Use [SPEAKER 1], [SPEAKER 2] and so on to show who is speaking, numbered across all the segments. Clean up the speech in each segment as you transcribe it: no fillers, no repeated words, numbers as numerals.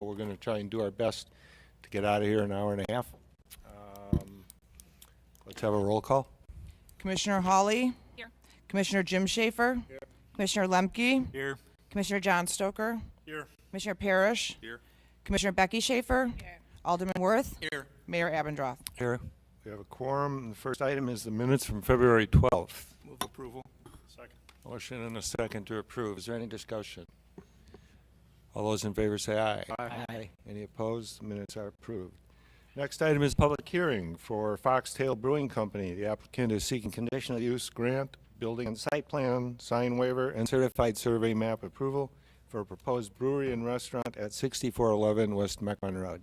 [SPEAKER 1] we're going to try and do our best to get out of here in an hour and a half. Let's have a roll call.
[SPEAKER 2] Commissioner Hawley?
[SPEAKER 3] Here.
[SPEAKER 2] Commissioner Jim Schaefer?
[SPEAKER 4] Here.
[SPEAKER 2] Commissioner Lemke?
[SPEAKER 4] Here.
[SPEAKER 2] Commissioner John Stoker?
[SPEAKER 4] Here.
[SPEAKER 2] Commissioner Parrish?
[SPEAKER 4] Here.
[SPEAKER 2] Commissioner Becky Schaefer?
[SPEAKER 3] Here.
[SPEAKER 2] Alderman Worth?
[SPEAKER 4] Here.
[SPEAKER 2] Mayor Abendroth.
[SPEAKER 1] Here. We have a quorum. The first item is the minutes from February 12th.
[SPEAKER 4] Move approval. Second.
[SPEAKER 1] Motion and a second to approve. Is there any discussion? All those in favor say aye.
[SPEAKER 4] Aye.
[SPEAKER 1] Any opposed? The minutes are approved. Next item is public hearing for Foxtail Brewing Company. The applicant is seeking conditional use grant, building and site plan, sign waiver, and certified survey map approval for a proposed brewery and restaurant at 6411 West Mequon Road.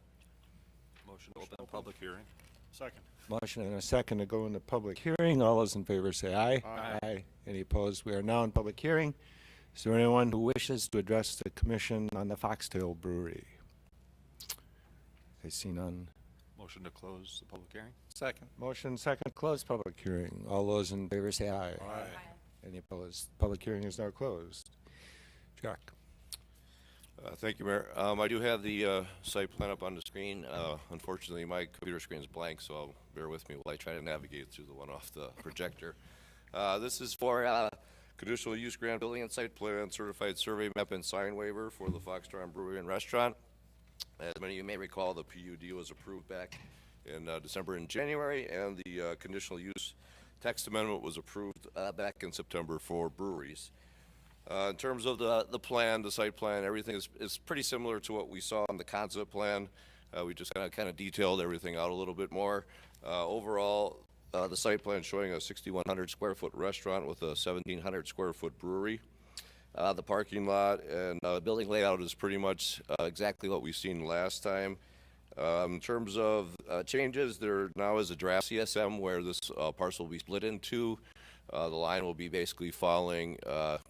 [SPEAKER 4] Motion to open public hearing. Second.
[SPEAKER 1] Motion and a second to go into public hearing. All those in favor say aye.
[SPEAKER 4] Aye.
[SPEAKER 1] Any opposed? We are now in public hearing. Is there anyone who wishes to address the commission on the Foxtail Brewery? I see none.
[SPEAKER 4] Motion to close the public hearing. Second.
[SPEAKER 1] Motion second, close public hearing. All those in favor say aye. Any opposed? Public hearing is now closed. Jack.
[SPEAKER 5] Thank you, Mayor. I do have the site plan up on the screen. Unfortunately, my computer screen is blank, so bear with me while I try to navigate through the one off the projector. This is for conditional use grant, building and site plan, certified survey map and sign waiver for the Foxtrot Brewery and Restaurant. As many of you may recall, the PUD was approved back in December and January, and the conditional use text amendment was approved back in September for breweries. In terms of the plan, the site plan, everything is pretty similar to what we saw on the concept plan. We just kind of detailed everything out a little bit more. Overall, the site plan showing a 6,100 square foot restaurant with a 1,700 square foot brewery. The parking lot and building layout is pretty much exactly what we've seen last time. In terms of changes, there now is a draft CSM where this parcel will be split in two. The line will be basically following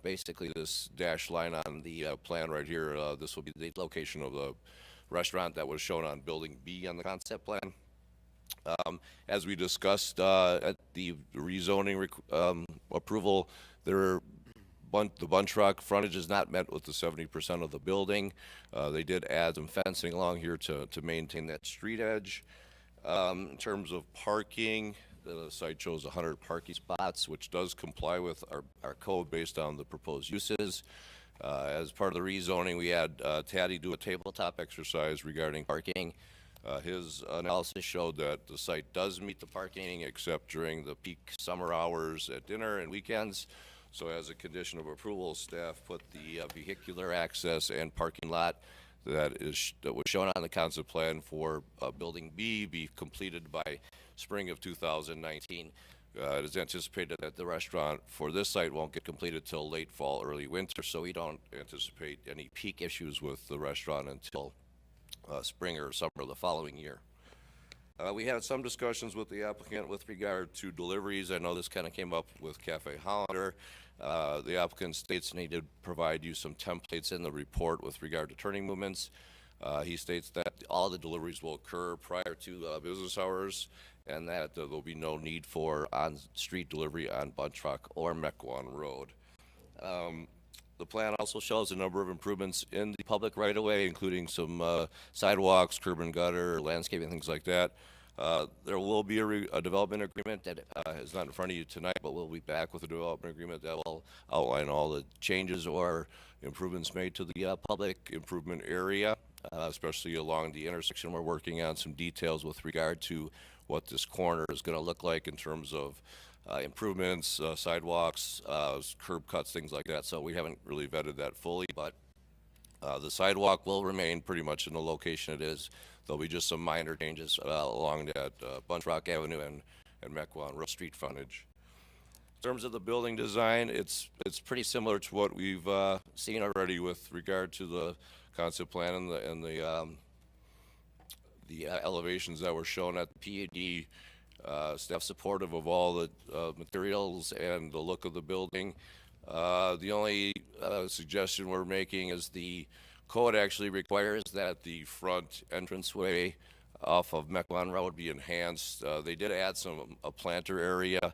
[SPEAKER 5] basically this dashed line on the plan right here. This will be the location of the restaurant that was shown on building B on the concept plan. As we discussed at the rezoning approval, the bunch rock frontage is not met with the 70% of the building. They did add some fencing along here to maintain that street edge. In terms of parking, the site shows 100 parking spots, which does comply with our code based on the proposed uses. As part of the rezoning, we had Taddy do a tabletop exercise regarding parking. His analysis showed that the site does meet the parking except during the peak summer hours at dinner and weekends. So as a condition of approval, staff put the vehicular access and parking lot that was shown on the concept plan for building B be completed by spring of 2019. It is anticipated that the restaurant for this site won't get completed till late fall, early winter, so we don't anticipate any peak issues with the restaurant until spring or summer of the following year. We had some discussions with the applicant with regard to deliveries. I know this kind of came up with Cafe Hollander. The applicant states they did provide you some templates in the report with regard to turning movements. He states that all the deliveries will occur prior to business hours and that there will be no need for on-street delivery on Buntrock or Mequon Road. The plan also shows a number of improvements in the public right-of-way, including some sidewalks, curb and gutter, landscaping, things like that. There will be a development agreement that is not in front of you tonight, but we'll be back with a development agreement that will outline all the changes or improvements made to the public improvement area, especially along the intersection. We're working on some details with regard to what this corner is going to look like in terms of improvements, sidewalks, curb cuts, things like that. So we haven't really vetted that fully, but the sidewalk will remain pretty much in the location it is. There'll be just some minor changes along that Bunch Rock Avenue and Mequon Road street frontage. In terms of the building design, it's pretty similar to what we've seen already with regard to the concept plan and the elevations that were shown at the PUD. Staff supportive of all the materials and the look of the building. The only suggestion we're making is the code actually requires that the front entranceway off of Mequon Road be enhanced. They did add a planter area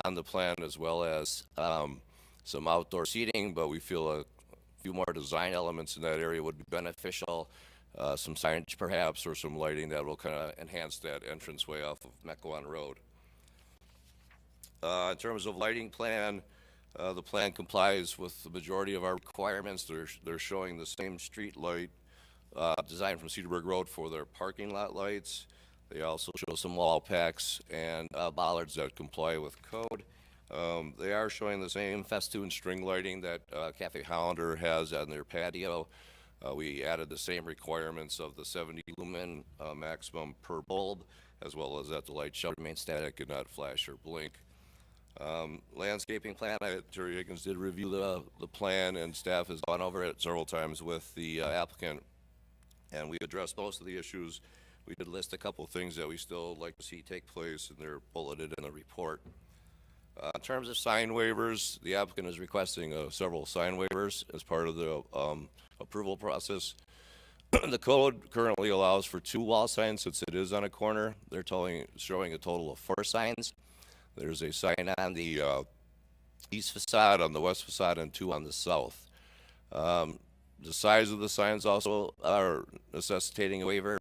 [SPEAKER 5] on the plan as well as some outdoor seating, but we feel a few more design elements in that area would be beneficial. some signage perhaps, or some lighting that will kind of enhance that entranceway off of Mequon Road. In terms of lighting plan, the plan complies with the majority of our requirements. They're showing the same street light designed from Cedarburg Road for their parking lot lights. They also show some wall packs and bollards that comply with code. They are showing the same festoon string lighting that Cafe Hollander has on their patio. We added the same requirements of the 70 lumen maximum per bulb, as well as that the light shall remain static and not flash or blink. Landscaping plan, Terry Higgins did review the plan, and staff has gone over it several times with the applicant, and we addressed most of the issues. We did list a couple of things that we still like to see take place, and they're bulleted in the report. In terms of sign waivers, the applicant is requesting several sign waivers as part of the approval process. The code currently allows for 2 wall signs since it is on a corner. They're showing a total of 4 signs. There's a sign on the east facade, on the west facade, and 2 on the south. The size of the signs also are necessitating a waiver.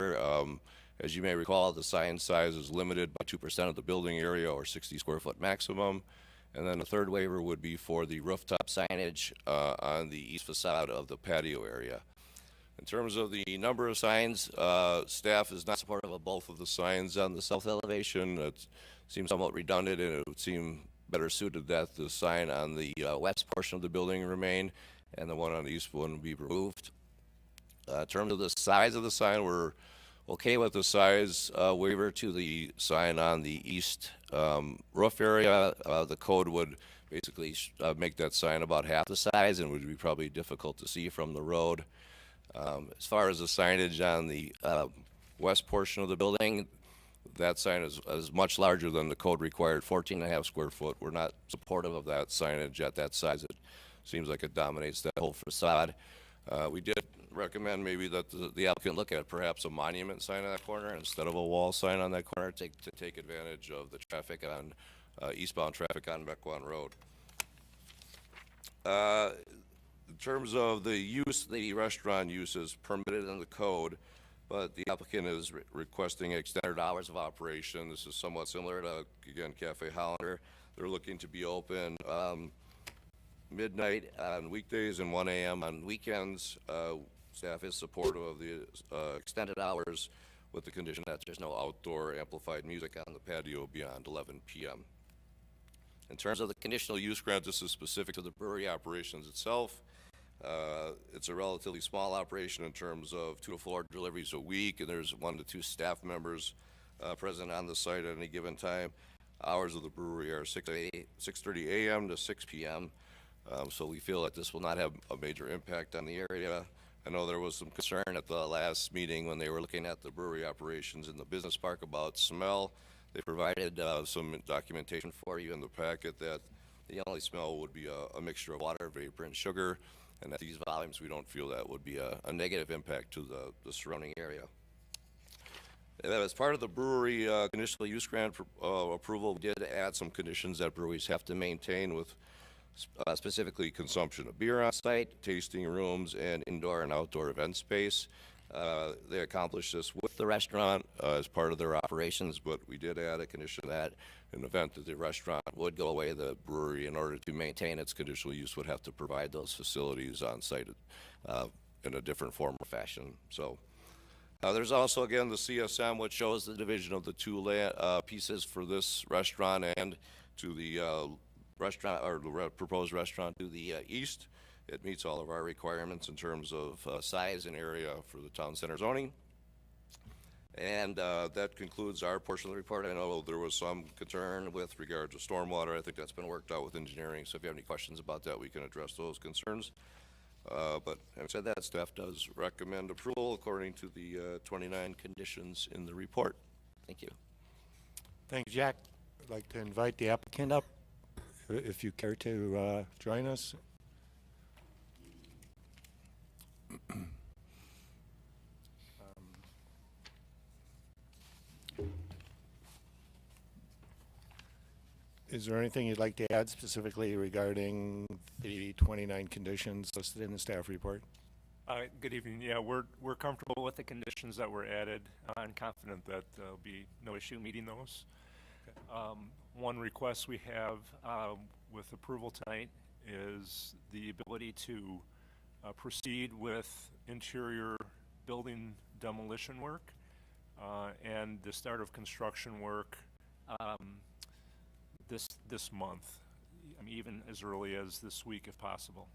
[SPEAKER 5] As you may recall, the sign size is limited by 2% of the building area, or 60 square foot maximum. And then the third waiver would be for the rooftop signage on the east facade of the patio area. In terms of the number of signs, staff is not supportive of both of the signs on the south elevation. It seems somewhat redundant, and it would seem better suited that the sign on the west portion of the building remain, and the one on the east one be removed. In terms of the size of the sign, we're okay with the size waiver to the sign on the east roof area. The code would basically make that sign about half the size and would be probably difficult to see from the road. As far as the signage on the west portion of the building, that sign is much larger than the code required, 14.5 square foot. We're not supportive of that signage at that size. It seems like it dominates that whole facade. We did recommend maybe that the applicant look at perhaps a monument sign on that corner instead of a wall sign on that corner to take advantage of the traffic on eastbound traffic on Mequon Road. In terms of the use, the restaurant use is permitted in the code, but the applicant is requesting extended hours of operation. This is somewhat similar to, again, Cafe Hollander. They're looking to be open midnight on weekdays and 1 a.m. on weekends. Staff is supportive of the extended hours with the condition that there's no outdoor amplified music on the patio beyond 11 p.m. In terms of the conditional use grant, this is specific to the brewery operations itself. It's a relatively small operation in terms of 2 to 4 deliveries a week, and there's 1 to 2 staff members present on the site at any given time. Hours of the brewery are 6:30 a.m. to 6 p.m. So we feel that this will not have a major impact on the area. I know there was some concern at the last meeting when they were looking at the brewery operations in the business park about smell. They provided some documentation for you in the packet that the only smell would be a mixture of water, vapor, and sugar. And at these volumes, we don't feel that would be a negative impact to the surrounding area. And as part of the brewery conditional use grant approval, we did add some conditions that breweries have to maintain with specifically consumption of beer on site, tasting rooms, and indoor and outdoor event space. They accomplished this with the restaurant as part of their operations, but we did add a condition that in the event that the restaurant would go away, the brewery, in order to maintain its conditional use, would have to provide those facilities on site in a different form or fashion. So there's also, again, the CSM, which shows the division of the 2 pieces for this restaurant and to the restaurant, or the proposed restaurant to the east. It meets all of our requirements in terms of size and area for the town center zoning. And that concludes our portion of the report. I know there was some concern with regard to stormwater. I think that's been worked out with engineering. So if you have any questions about that, we can address those concerns. But having said that, staff does recommend approval according to the 29 conditions in the report. Thank you.
[SPEAKER 1] Thank you, Jack. I'd like to invite the applicant up if you care to join us. Is there anything you'd like to add specifically regarding the 29 conditions listed in the staff report?
[SPEAKER 3] Good evening. Yeah, we're comfortable with the conditions that were added. I'm confident that there'll be no issue meeting those. One request we have with approval tonight is the ability to proceed with interior building demolition work and the start of construction work this month. I mean, even as early as this week if possible.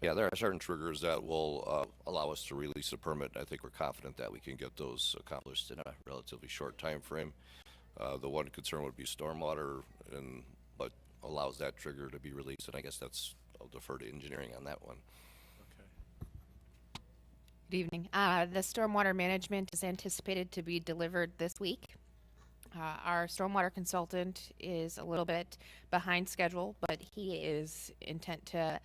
[SPEAKER 5] Yeah, there are certain triggers that will allow us to release a permit. I think we're confident that we can get those accomplished in a relatively short time frame. The one concern would be stormwater and what allows that trigger to be released, and I guess I'll defer to engineering on that one.
[SPEAKER 3] Okay.
[SPEAKER 6] Good evening. The stormwater management is anticipated to be delivered this week. Our stormwater consultant is a little bit behind schedule, but he is intent to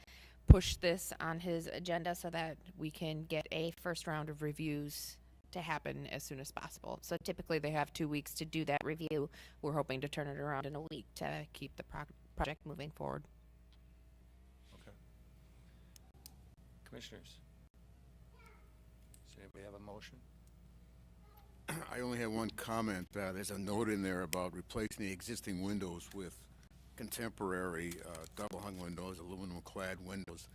[SPEAKER 6] push this on his agenda so that we can get a first round of reviews to happen as soon as possible. So typically they have 2 weeks to do that review. We're hoping to turn it around in a week to keep the project moving forward.
[SPEAKER 1] Okay. Commissioners? Does anybody have a motion?
[SPEAKER 7] I only have one comment. There's a note in there about replacing the existing windows with contemporary double-hung windows, aluminum-clad windows.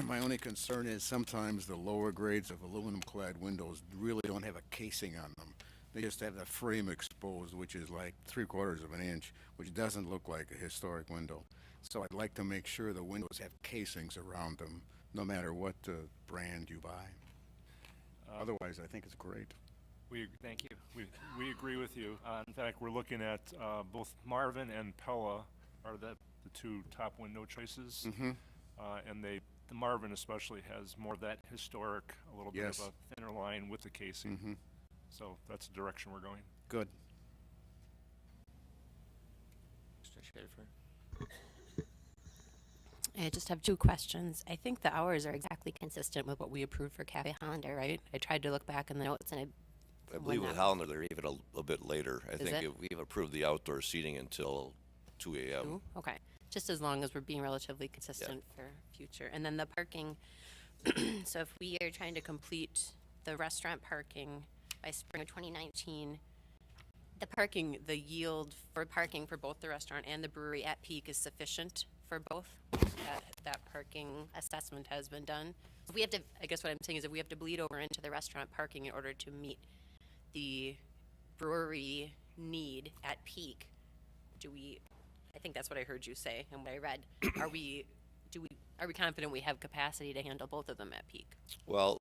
[SPEAKER 7] My only concern is sometimes the lower grades of aluminum-clad windows really don't have a casing on them. They just have the frame exposed, which is like 3/4 of an inch, which doesn't look like a historic window. So I'd like to make sure the windows have casings around them, no matter what brand you buy. Otherwise, I think it's great.
[SPEAKER 3] Thank you. We agree with you. In fact, we're looking at both Marvin and Pella are the two top window choices.
[SPEAKER 7] Mm-hmm.
[SPEAKER 3] And the Marvin especially has more of that historic, a little bit
[SPEAKER 7] Yes.
[SPEAKER 3] of a thinner line with the casing.
[SPEAKER 7] Mm-hmm.
[SPEAKER 3] So that's the direction we're going.
[SPEAKER 7] Good.
[SPEAKER 1] Mr. Schaefer?
[SPEAKER 8] I just have two questions. I think the hours are exactly consistent with what we approved for Cafe Hollander, right? I tried to look back in the notes and
[SPEAKER 5] I believe with Hollander, they're even a bit later. I think
[SPEAKER 8] it?
[SPEAKER 5] we've approved the outdoor seating until 2 a.m.
[SPEAKER 8] Ooh, okay. Just as long as we're being relatively consistent for future. And then the parking, so if we are trying to complete the restaurant parking by spring of 2019, the yield for parking for both the restaurant and the brewery at peak is sufficient for both? That parking assessment has been done? If we have to, I guess what I'm saying is if we have to bleed over into the restaurant parking in order to meet the brewery need at peak, I think that's what I heard you say and what I read. Are we confident we have capacity to handle both of them at peak?
[SPEAKER 5] Well,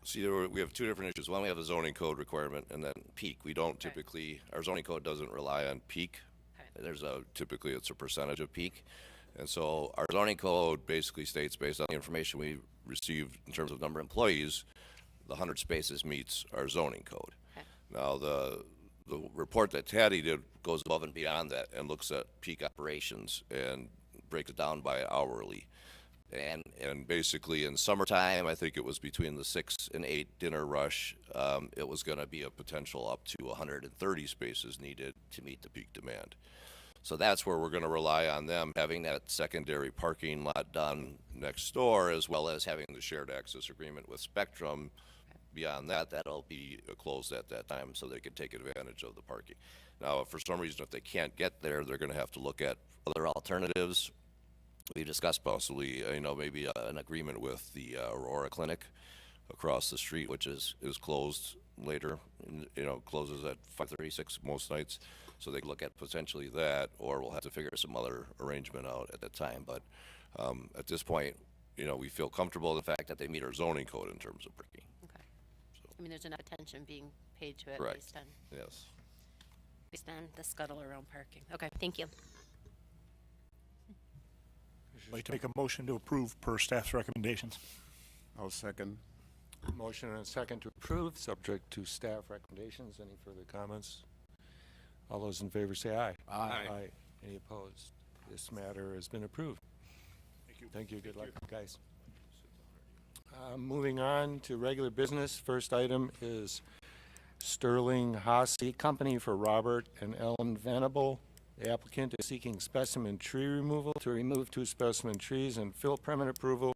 [SPEAKER 5] see, we have two different issues. One, we have a zoning code requirement, and then peak. We don't typically, our zoning code doesn't rely on peak.
[SPEAKER 8] Okay.
[SPEAKER 5] Typically it's a percentage of peak. And so our zoning code basically states, based on the information we received in terms of number of employees, the 100 spaces meets our zoning code.
[SPEAKER 8] Okay.
[SPEAKER 5] Now, the report that Taddy did goes above and beyond that and looks at peak operations and breaks it down by hourly. And basically in summertime, I think it was between the 6 and 8 dinner rush, it was going to be a potential up to 130 spaces needed to meet the peak demand. So that's where we're going to rely on them having that secondary parking lot done next door, as well as having the shared access agreement with Spectrum. Beyond that, that'll be closed at that time so they can take advantage of the parking. Now, if for some reason, if they can't get there, they're going to have to look at other alternatives. We discussed possibly, maybe an agreement with the Aurora Clinic across the street, which is closed later, closes at 5:36 most nights. So they could look at potentially that, or we'll have to figure some other arrangement out at that time. But at this point, we feel comfortable in the fact that they meet our zoning code in terms of parking.
[SPEAKER 8] Okay. I mean, there's enough attention being paid to it
[SPEAKER 5] Correct.
[SPEAKER 8] based
[SPEAKER 5] Yes.
[SPEAKER 8] on the scuttle around parking. Okay, thank you.
[SPEAKER 4] I'd like to make a motion to approve per staff's recommendations.
[SPEAKER 7] I'll second.
[SPEAKER 1] Motion and a second to approve, subject to staff recommendations. Any further comments? All those in favor say aye.
[SPEAKER 7] Aye.
[SPEAKER 1] Any opposed? This matter has been approved.
[SPEAKER 4] Thank you.
[SPEAKER 1] Thank you. Good luck, guys. Moving on to regular business. First item is Sterling Haas Seat Company for Robert and Ellen Venable, The applicant is seeking specimen tree removal to remove 2 specimen trees and fill permit approval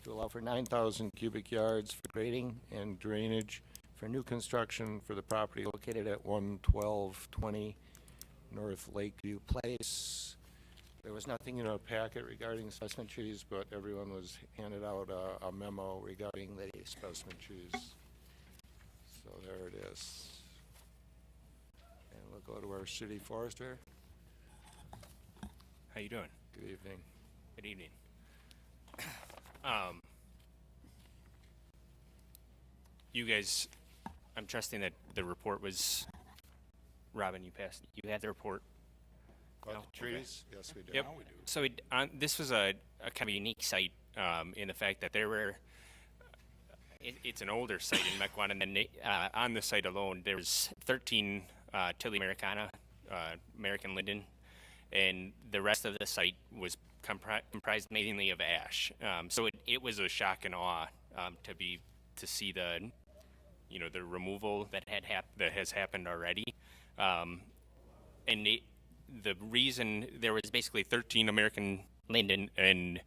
[SPEAKER 1] to allow for 9,000 cubic yards for grading and drainage for new construction for the property located at 11220 North Lakeview Place. There was nothing in our packet regarding specimen trees, but everyone was handed out a memo regarding the specimen trees. So there it is. And we'll go to our city forester.
[SPEAKER 9] How you doing?
[SPEAKER 1] Good evening.
[SPEAKER 9] Good evening. You guys, I'm trusting that the report was, Robin, you had the report?
[SPEAKER 1] About
[SPEAKER 9] No?
[SPEAKER 1] the trees? Yes, we do.
[SPEAKER 9] Yep. So this was a kind of unique site in the fact that there were, it's an older site in Mequon, and then on the site alone, there was 13 Tilly Americana, American linden, and the rest of the site was comprised mainly of ash. So it was a shock and awe to see the removal that has happened already, and the reason there was basically 13 American linden, and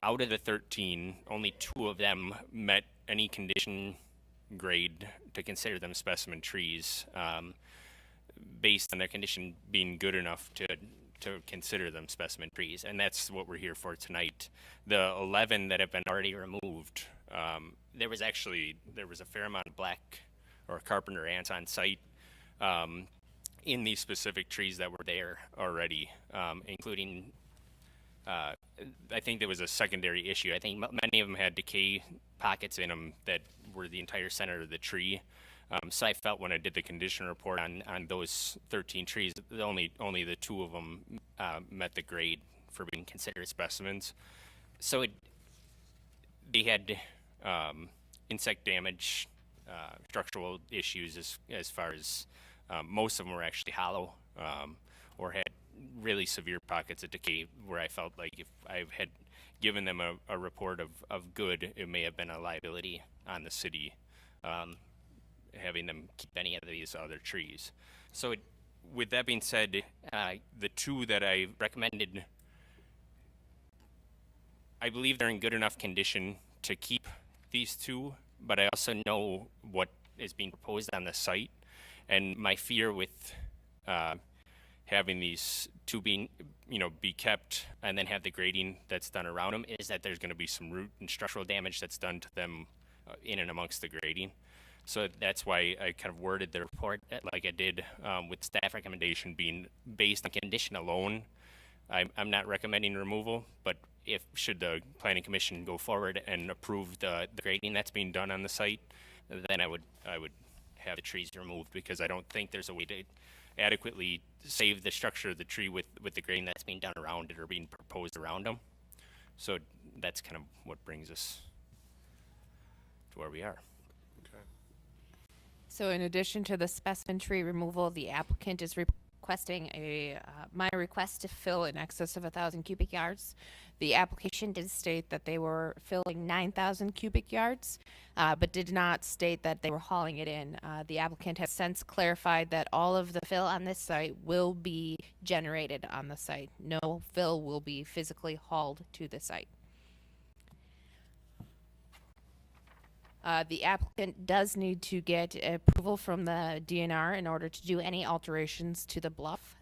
[SPEAKER 9] out of the 13, only 2 of them met any condition grade to consider them specimen trees, based on their condition being good enough to consider them specimen trees, and that's what we're here for tonight. The 11 that have been already removed, there was a fair amount of black or carpenter ants on site in these specific trees that were there already, including I think there was a secondary issue. I think many of them had decay pockets in them that were the entire center of the tree. So I felt when I did the condition report on those 13 trees, only the 2 of them met the grade for being considered specimens. So they had insect damage, structural issues as far as most of them were actually hollow or had really severe pockets of decay where I felt like if I had given them a report of good, it may have been a liability on the city. Having them keep any of these other trees. So with that being said, the 2 that I recommended, I believe they're in good enough condition to keep these 2, but I also know what is being proposed on the site, and my fear with having these 2 be kept and then have the grading that's done around them is that there's going to be some root and structural damage that's done to them in and amongst the grading. So that's why I kind of worded the report like I did, with staff recommendation being based on condition alone. I'm not recommending removal, but should the planning commission go forward and approve the grading that's being done on the site, then I would have the trees removed, because I don't think there's a way to adequately save the structure of the tree with the grading that's being done around it or being proposed around them. So that's kind of what brings us to where we are.
[SPEAKER 6] So in addition to the specimen tree removal, the applicant is requesting a minor request to fill in excess of 1,000 cubic yards. The application did state that they were filling 9,000 cubic yards, but did not state that they were hauling it in. The applicant has since clarified that all of the fill on this site will be generated on the site. No fill will be physically hauled to the site. The applicant does need to get approval from the DNR in order to do any alterations to the bluff.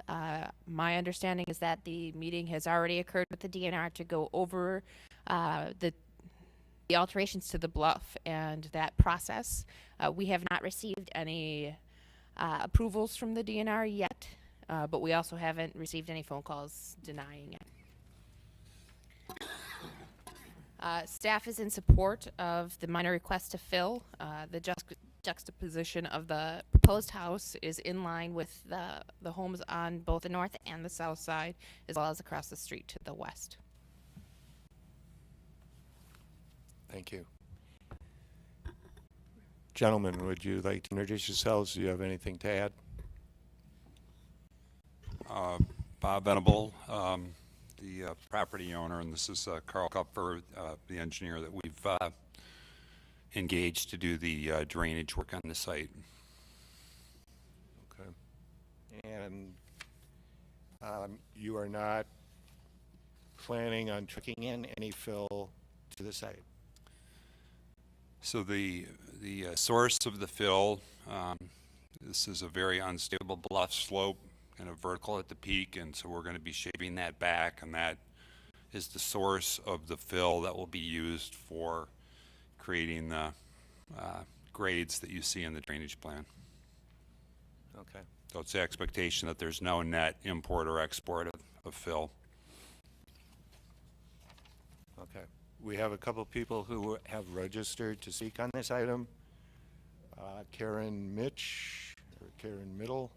[SPEAKER 6] My understanding is that the meeting has already occurred with the DNR to go over the alterations to the bluff and that process. We have not received any approvals from the DNR yet, but we also haven't received any phone calls denying it. Staff is in support of the minor request to fill. The juxtaposition of the proposed house is in line with the homes on both the north and the south side, as well as across the street to the west.
[SPEAKER 1] Thank you. Gentlemen, would you like to introduce yourselves? Do you have anything to add?
[SPEAKER 10] Bob Venable, the property owner, and this is Carl Kupfer, the engineer that we've engaged to do the drainage work on the site.
[SPEAKER 1] Okay. And You are not planning on trucking in any fill to the site?
[SPEAKER 10] So the source of the fill, this is a very unstable bluff slope, kind of vertical at the peak, and so we're going to be shaving that back, and that is the source of the fill that will be used for creating the grades that you see in the drainage plan.
[SPEAKER 1] Okay.
[SPEAKER 10] So it's the expectation that there's no net import or export of fill.
[SPEAKER 1] Okay. We have a couple people who have registered to speak on this item. Karen Mitch, or Karen Middle,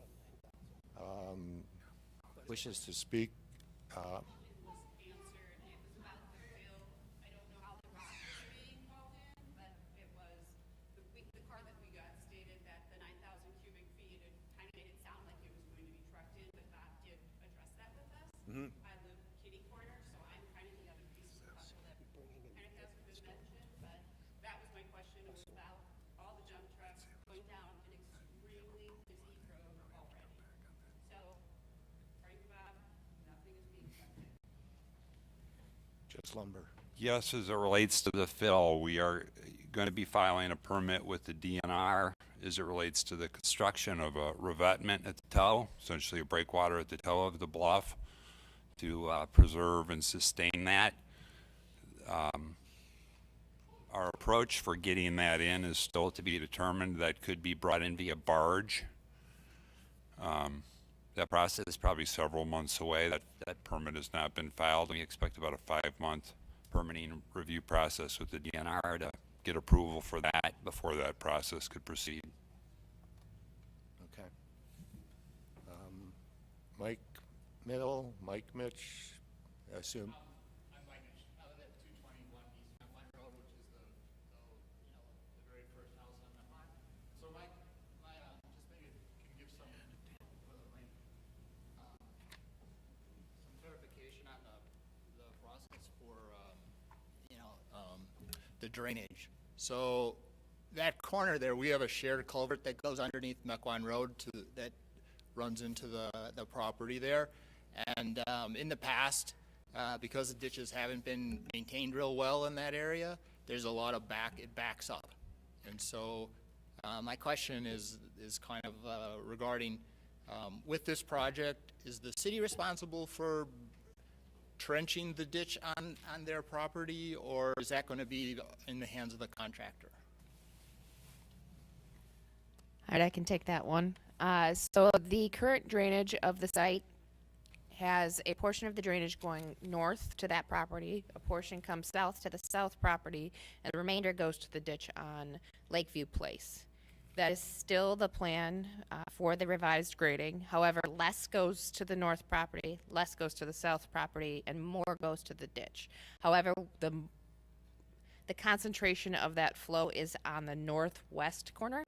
[SPEAKER 1] wishes to speak.
[SPEAKER 11] I live kitty corner, so I'm kind of the other piece of the puzzle that kind of hasn't been mentioned, but that was my question. It was about all the jump trucks going down an extremely busy road already. So, according to Bob, nothing is being trucked in.
[SPEAKER 1] Just lumber.
[SPEAKER 10] Yes, as it relates to the fill, we are going to be filing a permit with the DNR as it relates to the construction of a revetment at the toe, essentially a breakwater at the toe of the bluff, to preserve and sustain that. Our approach for getting that in is still to be determined. That could be brought in via barge. That process is probably several months away. That permit has not been filed. We expect about a 5-month permitting review process with the DNR to get approval for that before that process could proceed.
[SPEAKER 1] Okay. Mike Middle, Mike Mitch, I assume.
[SPEAKER 12] I'm Mike Mitch. I live at 221 East Mequon Road, which is the very first house on Mequon. So just maybe can give some clarification on the process for the drainage. So that corner there, we have a shared culvert that goes underneath Mequon Road that runs into the property there. And in the past, because the ditches haven't been maintained real well in that area, there's a lot of it backs up. And so my question is kind of regarding, with this project, is the city responsible for trenching the ditch on their property, or is that going to be in the hands of the contractor?
[SPEAKER 6] All right, I can take that one. So the current drainage of the site has a portion of the drainage going north to that property, a portion comes south to the south property, and the remainder goes to the ditch on Lakeview Place. That is still the plan for the revised grading. However, less goes to the north property, less goes to the south property, and more goes to the ditch. However, the concentration of that flow is on the northwest corner.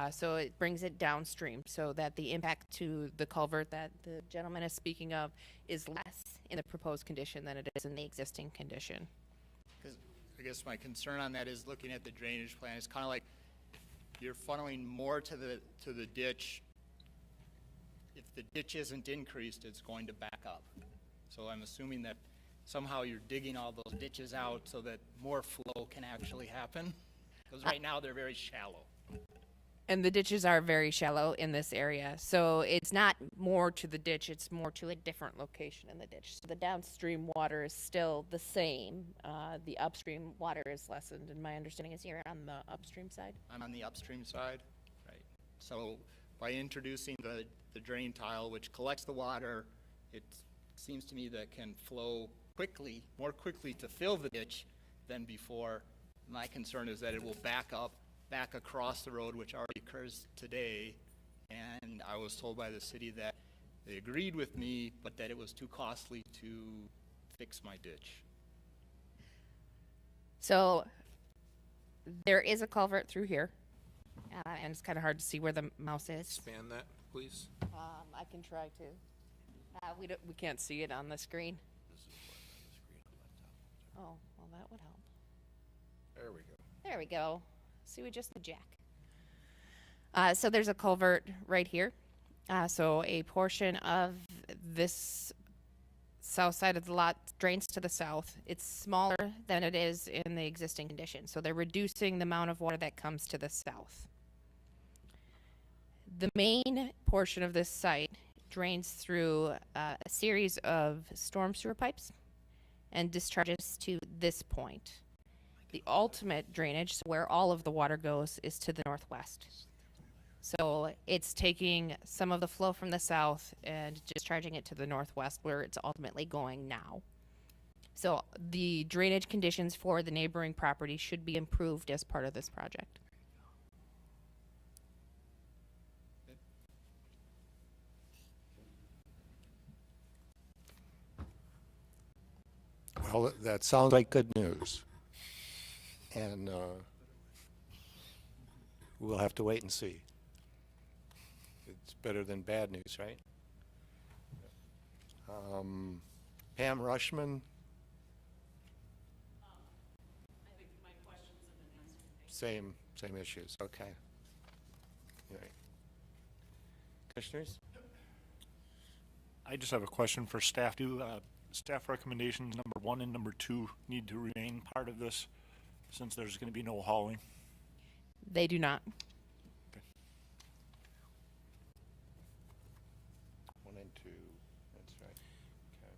[SPEAKER 6] So it brings it downstream so that the impact to the culvert that the gentleman is speaking of is less in the proposed condition than it is in the existing condition.
[SPEAKER 12] Because I guess my concern on that is looking at the drainage plan, it's kind of like you're funneling more to the ditch. If the ditch isn't increased, it's going to back up. So I'm assuming that somehow you're digging all those ditches out so that more flow can actually happen. Because right now they're very shallow.
[SPEAKER 6] And the ditches are very shallow in this area. So it's not more to the ditch, it's more to a different location in the ditch. So the downstream water is still the same. The upstream water is lessened, and my understanding is you're on the upstream side.
[SPEAKER 12] I'm on the upstream side, right? So by introducing the drain tile, which collects the water, it seems to me that can flow quickly, more quickly to fill the ditch than before. My concern is that it will back across the road, which already occurs today. And I was told by the city that they agreed with me, but that it was too costly to fix my ditch.
[SPEAKER 6] So there is a culvert through here, and it's kind of hard to see where the mouse is.
[SPEAKER 4] Expand that, please.
[SPEAKER 6] I can try to. We can't see it on the screen. Oh, well, that would help.
[SPEAKER 1] There we go.
[SPEAKER 6] There we go. See, we just did Jack. So there's a culvert right here. So a portion of this south side of the lot drains to the south. It's smaller than it is in the existing condition, so they're reducing the amount of water that comes to the south. The main portion of this site drains through a series of storm sewer pipes and discharges to this point. The ultimate drainage, so where all of the water goes, is to the northwest. So it's taking some of the flow from the south and discharging it to the northwest where it's ultimately going now. So the drainage conditions for the neighboring property should be improved as part of this project.
[SPEAKER 1] Well, that sounds like good news. And we'll have to wait and see. It's better than bad news, right? Pam Rushman?
[SPEAKER 11] I think my questions have been answered.
[SPEAKER 1] Same issues, okay. All right. Commissioners?
[SPEAKER 3] I just have a question for staff. Do staff recommendations number 1 and number 2 need to remain part of this since there's going to be no hauling?
[SPEAKER 6] They do not.
[SPEAKER 1] 1 and 2, that's right. Okay.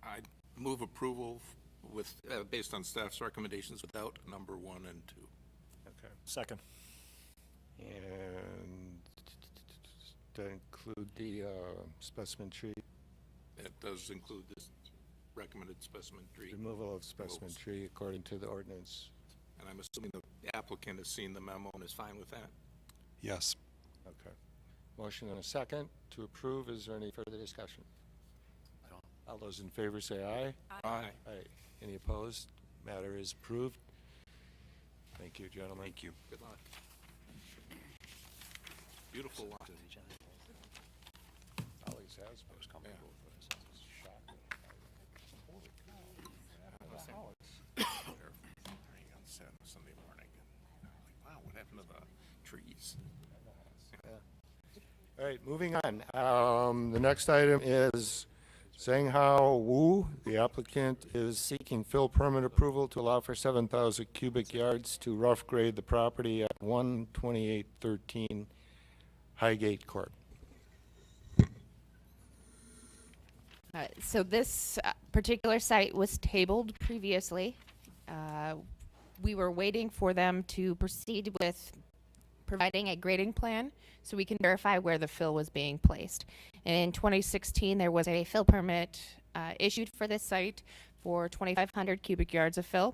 [SPEAKER 4] I move approval with, based on staff's recommendations without number 1 and 2.
[SPEAKER 1] Okay.
[SPEAKER 3] Second.
[SPEAKER 1] And to include the specimen tree,
[SPEAKER 4] It does include this recommended specimen tree.
[SPEAKER 1] removal of specimen
[SPEAKER 4] Removals.
[SPEAKER 1] tree according to the ordinance.
[SPEAKER 4] And I'm assuming the applicant has seen the memo and is fine with that.
[SPEAKER 10] Yes.
[SPEAKER 1] Okay. Motion and a second to approve. Is there any further discussion? All those in favor say aye.
[SPEAKER 4] Aye.
[SPEAKER 1] Aye. Any opposed? Matter is approved. Thank you, gentlemen.
[SPEAKER 10] Thank you.
[SPEAKER 4] Good luck. Beautiful lot.
[SPEAKER 1] Always has been.
[SPEAKER 4] comfortable
[SPEAKER 1] with this. It's shocking. Holy cow.
[SPEAKER 4] On Sunday morning. Wow, what happened to the trees?
[SPEAKER 1] All right, moving on. The next item is Zhenghao Wu. The applicant is seeking fill permit approval to allow for 7,000 cubic yards to rough grade the property at 12813 Highgate Court.
[SPEAKER 6] So this particular site was tabled previously. We were waiting for them to proceed with providing a grading plan so we can verify where the fill was being placed. And in 2016, there was a fill permit issued for this site for 2,500 cubic yards of fill.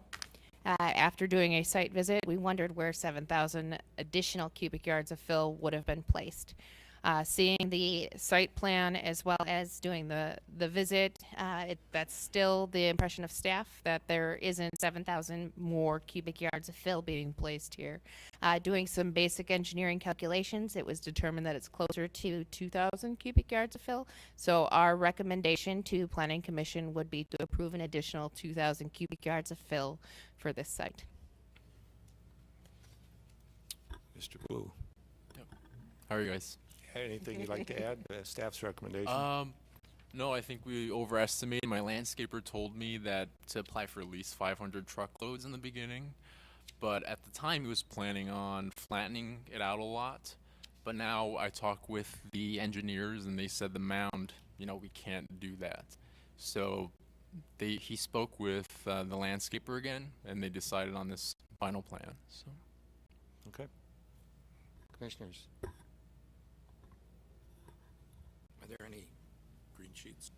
[SPEAKER 6] After doing a site visit, we wondered where 7,000 additional cubic yards of fill would have been placed. Seeing the site plan as well as doing the visit, that's still the impression of staff that there isn't 7,000 more cubic yards of fill being placed here. Doing some basic engineering calculations, it was determined that it's closer to 2,000 cubic yards of fill. So our recommendation to Planning Commission would be to approve an additional 2,000 cubic yards of fill for this site.
[SPEAKER 1] Mr. Wu,
[SPEAKER 13] How are you guys?
[SPEAKER 1] anything you'd like to add to staff's recommendation?
[SPEAKER 13] No, I think we overestimated. My landscaper told me that to apply for at least 500 truckloads in the beginning, but at the time he was planning on flattening it out a lot. But now I talk with the engineers and they said the mound, we can't do that. So he spoke with the landscaper again and they decided on this final plan. So.
[SPEAKER 1] Okay. Commissioners?
[SPEAKER 4] Are there any green sheets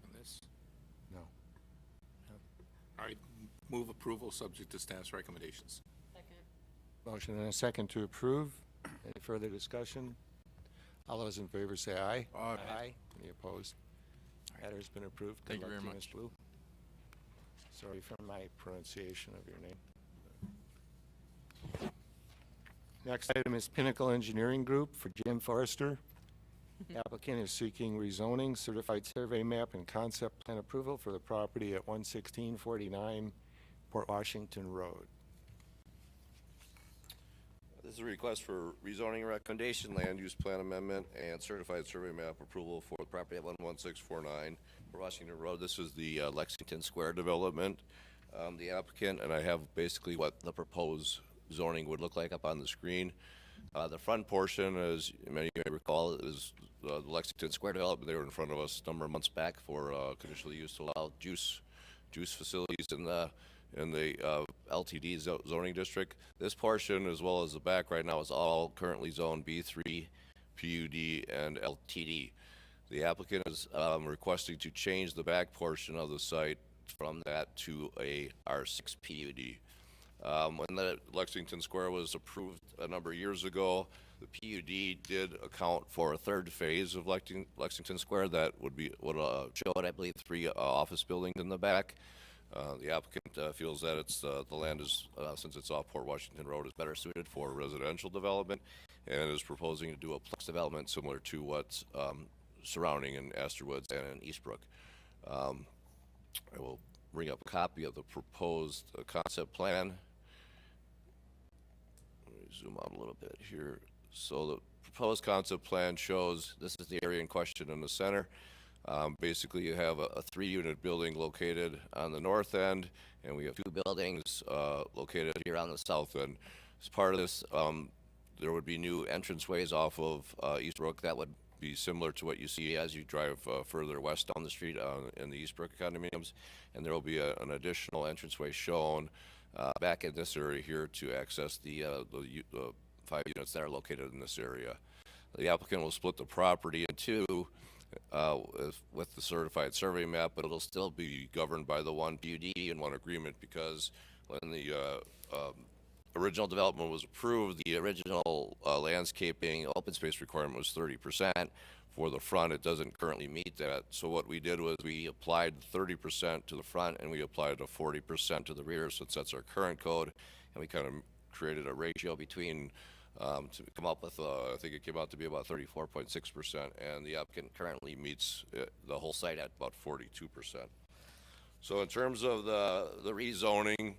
[SPEAKER 4] on this?
[SPEAKER 1] No.
[SPEAKER 4] All right, move approval subject to staff's recommendations.
[SPEAKER 1] Motion and a second to approve. Any further discussion? All those in favor say aye.
[SPEAKER 4] Aye.
[SPEAKER 1] Any opposed? Matter's been approved. Good
[SPEAKER 13] Thank you
[SPEAKER 1] luck
[SPEAKER 13] very
[SPEAKER 1] to you,
[SPEAKER 13] much.
[SPEAKER 1] Ms. Blue. Sorry for my pronunciation of your name. Next item is Pinnacle Engineering Group for Jim Forrester. Applicant is seeking rezoning, certified survey map, and concept plan approval for the property at 11649 Port Washington Road.
[SPEAKER 5] This This is a request for rezoning recommendation, land use plan amendment, and certified survey map approval for the property at 11649 Washington Road. This is the Lexington Square development. The applicant, and I have basically what the proposed zoning would look like up on the screen. The front portion, as many may recall, is the Lexington Square development. They were in front of us a number of months back for conditional use to allow juice facilities in the LTD zoning district. This portion, as well as the back right now, is all currently zoned B3, PUD, and LTD. The applicant is requesting to change the back portion of the site from that to a R6 PUD. When the Lexington Square was approved a number of years ago, the PUD did account for a third phase of Lexington Square that would show, I believe, 3 office buildings in the back. The applicant feels that it's the land is, since it's off Port Washington Road, is better suited for residential development, and is proposing to do a plex development similar to what's surrounding in Astor Woods and in Eastbrook. I will bring up a copy of the proposed concept plan. Let me zoom out a little bit here. So the proposed concept plan shows this is the area in question in the center. Basically, you have a 3-unit building located on the north end, and we have 2 buildings located here on the south end. As part of this, there would be new entranceways off of Eastbrook that would be similar to what you see as you drive further west down the street in the Eastbrook condominiums, and there will be an additional entranceway shown back in this area here to access the 5 units that are located in this area. The applicant will split the property in 2 with the certified survey map, but it'll still be governed by the 1 PUD and 1 agreement, because when the original development was approved, the original landscaping open space requirement was 30%. For the front, it doesn't currently meet that. So what we did was we applied 30% to the front, and we applied a 40% to the rear, since that's our current code, and we kind of created a ratio between to come up with, I think it came out to be about 34.6%, and the applicant currently meets the whole site at about 42%. So in terms of the rezoning,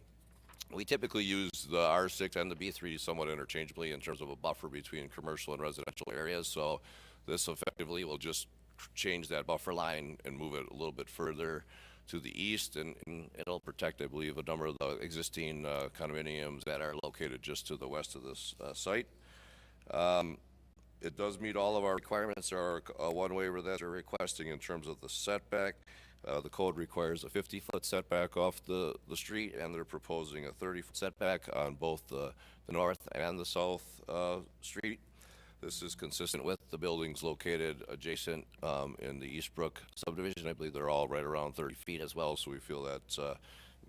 [SPEAKER 5] we typically use the R6 and the B3 somewhat interchangeably in terms of a buffer between commercial and residential areas. So this effectively will just change that buffer line and move it a little bit further to the east, and it'll protect, I believe, a number of the existing condominiums that are located just to the west of this site. It does meet all of our requirements. There are one waiver that we're requesting in terms of the setback. The code requires a 50-foot setback off the street, and they're proposing a 30-foot setback on both the north and the south street. This is consistent with the buildings located adjacent in the Eastbrook subdivision. I believe they're all right around 30 feet as well, so we feel that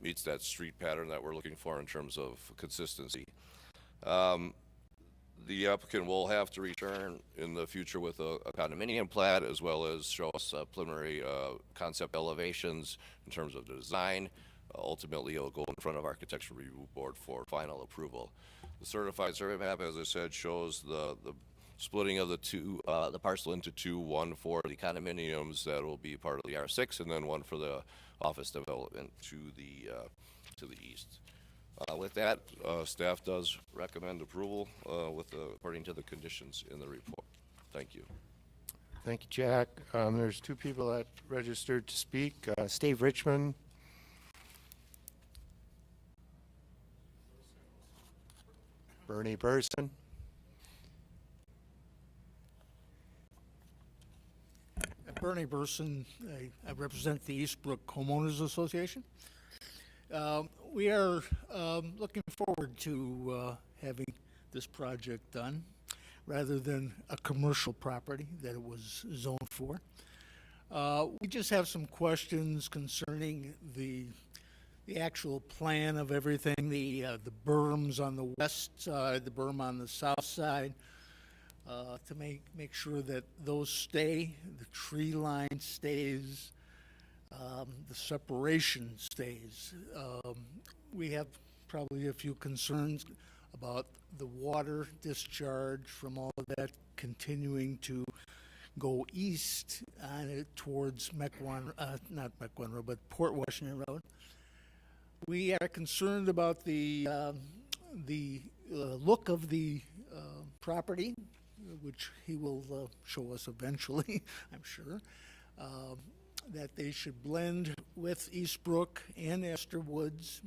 [SPEAKER 5] meets that street pattern that we're looking for in terms of consistency. The applicant will have to return in the future with a condominium plat, as well as show us preliminary concept elevations in terms of the design. Ultimately, it'll go in front of Architectural Review Board for final approval. The certified survey map, as I said, shows the splitting of the parcel into 2, one for the condominiums that will be part of the R6, and then one for the office development to the east. With that, staff does recommend approval according to the conditions in the report. Thank you.
[SPEAKER 1] Thank you, Jack. There's 2 people that registered to speak. Steve Richmond. Bernie Burson.
[SPEAKER 14] Bernie Burson, I represent the Eastbrook Homeowners Association. We are looking forward to having this project done, rather than a commercial property that it was zoned for. We just have some questions concerning the actual plan of everything, the berms on the west side, the berm on the south side, to make sure that those stay, the tree line stays, the separation stays. We have probably a few concerns about the water discharge from all of that continuing to go east towards Mequon, not Mequon Road, but Port Washington Road. We are concerned about the look of the property, which he will show us eventually, I'm sure, that they should blend with Eastbrook and Astor Woods.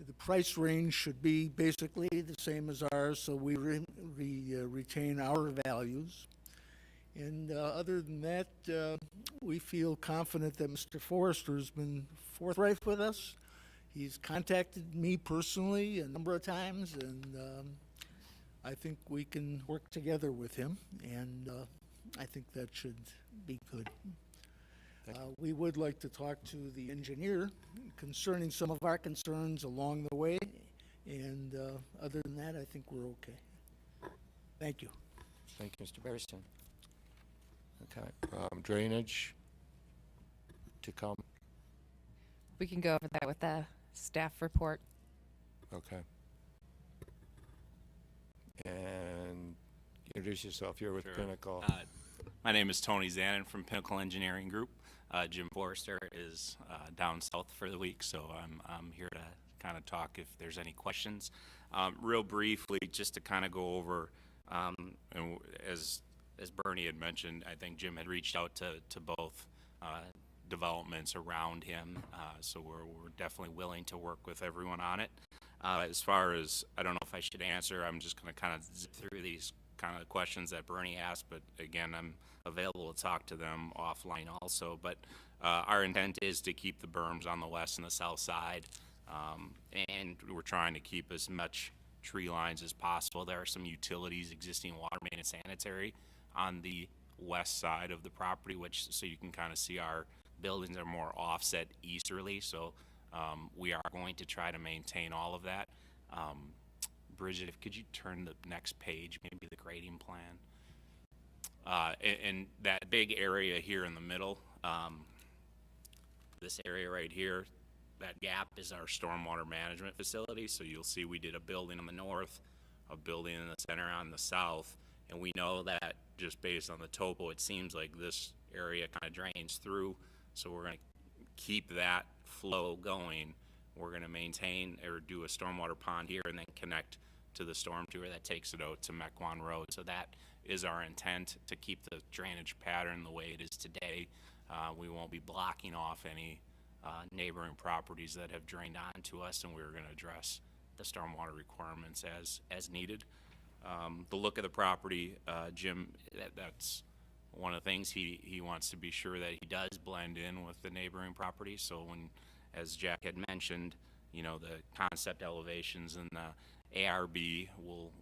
[SPEAKER 14] The price range should be basically the same as ours, so we retain our values. And other than that, we feel confident that Mr. Forrester has been forthright with us. He's contacted me personally a number of times, and I think we can work together with him, and I think that should be good. We would like to talk to the engineer concerning some of our concerns along the way, and other than that, I think we're okay. Thank you.
[SPEAKER 1] Thank you, Mr. Barriston. Okay, drainage to come.
[SPEAKER 6] We can go over that with the staff report.
[SPEAKER 1] Okay. And introduce yourself. You're with
[SPEAKER 15] Sure.
[SPEAKER 1] Pinnacle.
[SPEAKER 15] My name is Tony Zanin from Pinnacle Engineering Group. Jim Forrester is down south for the week, so I'm here to kind of talk if there's any questions. Real briefly, just to kind of go over, and as Bernie had mentioned, I think Jim had reached out to both developments around him, so we're definitely willing to work with everyone on it. As far as, I don't know if I should answer, I'm just going to kind of zip through these kind of questions that Bernie asked, but again, I'm available to talk to them offline also. But our intent is to keep the berms on the west and the south side, and we're trying to keep as much tree lines as possible. There are some utilities, existing water main and sanitary on the west side of the property, which, so you can kind of see our buildings are more offset easterly, so we are going to try to maintain all of that. Bridget, if could you turn the next page, maybe the grading plan? And that big area here in the middle, this area right here, that gap is our stormwater management facility. So you'll see we did a building on the north, a building in the center on the south, and we know that just based on the topo, it seems like this area kind of drains through. So we're going to keep that flow going. We're going to maintain or do a stormwater pond here and then connect to the storm sewer that takes it out to Mequon Road. So that is our intent, to keep the drainage pattern the way it is today. We won't be blocking off any neighboring properties that have drained onto us, and we're going to address the stormwater requirements as needed. The look of the property, Jim, that's one of the things he wants to be sure that he does blend in with the neighboring property. So when, as Jack had mentioned, you know, the concept elevations and the ARB will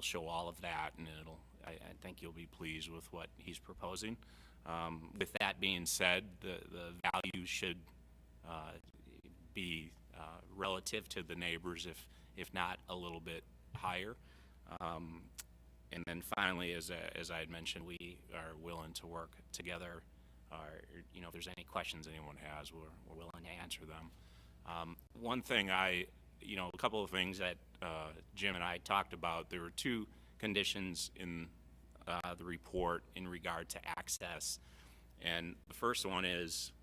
[SPEAKER 15] show all of that, and I think you'll be pleased with what he's proposing. With that being said, the value should be relative to the neighbors, if not a little bit higher. And then finally, as I had mentioned, we are willing to work together. If there's any questions anyone has, we're willing to answer them. One thing a couple of things that Jim and I talked about, there were two conditions in the report in regard to access. And the first one is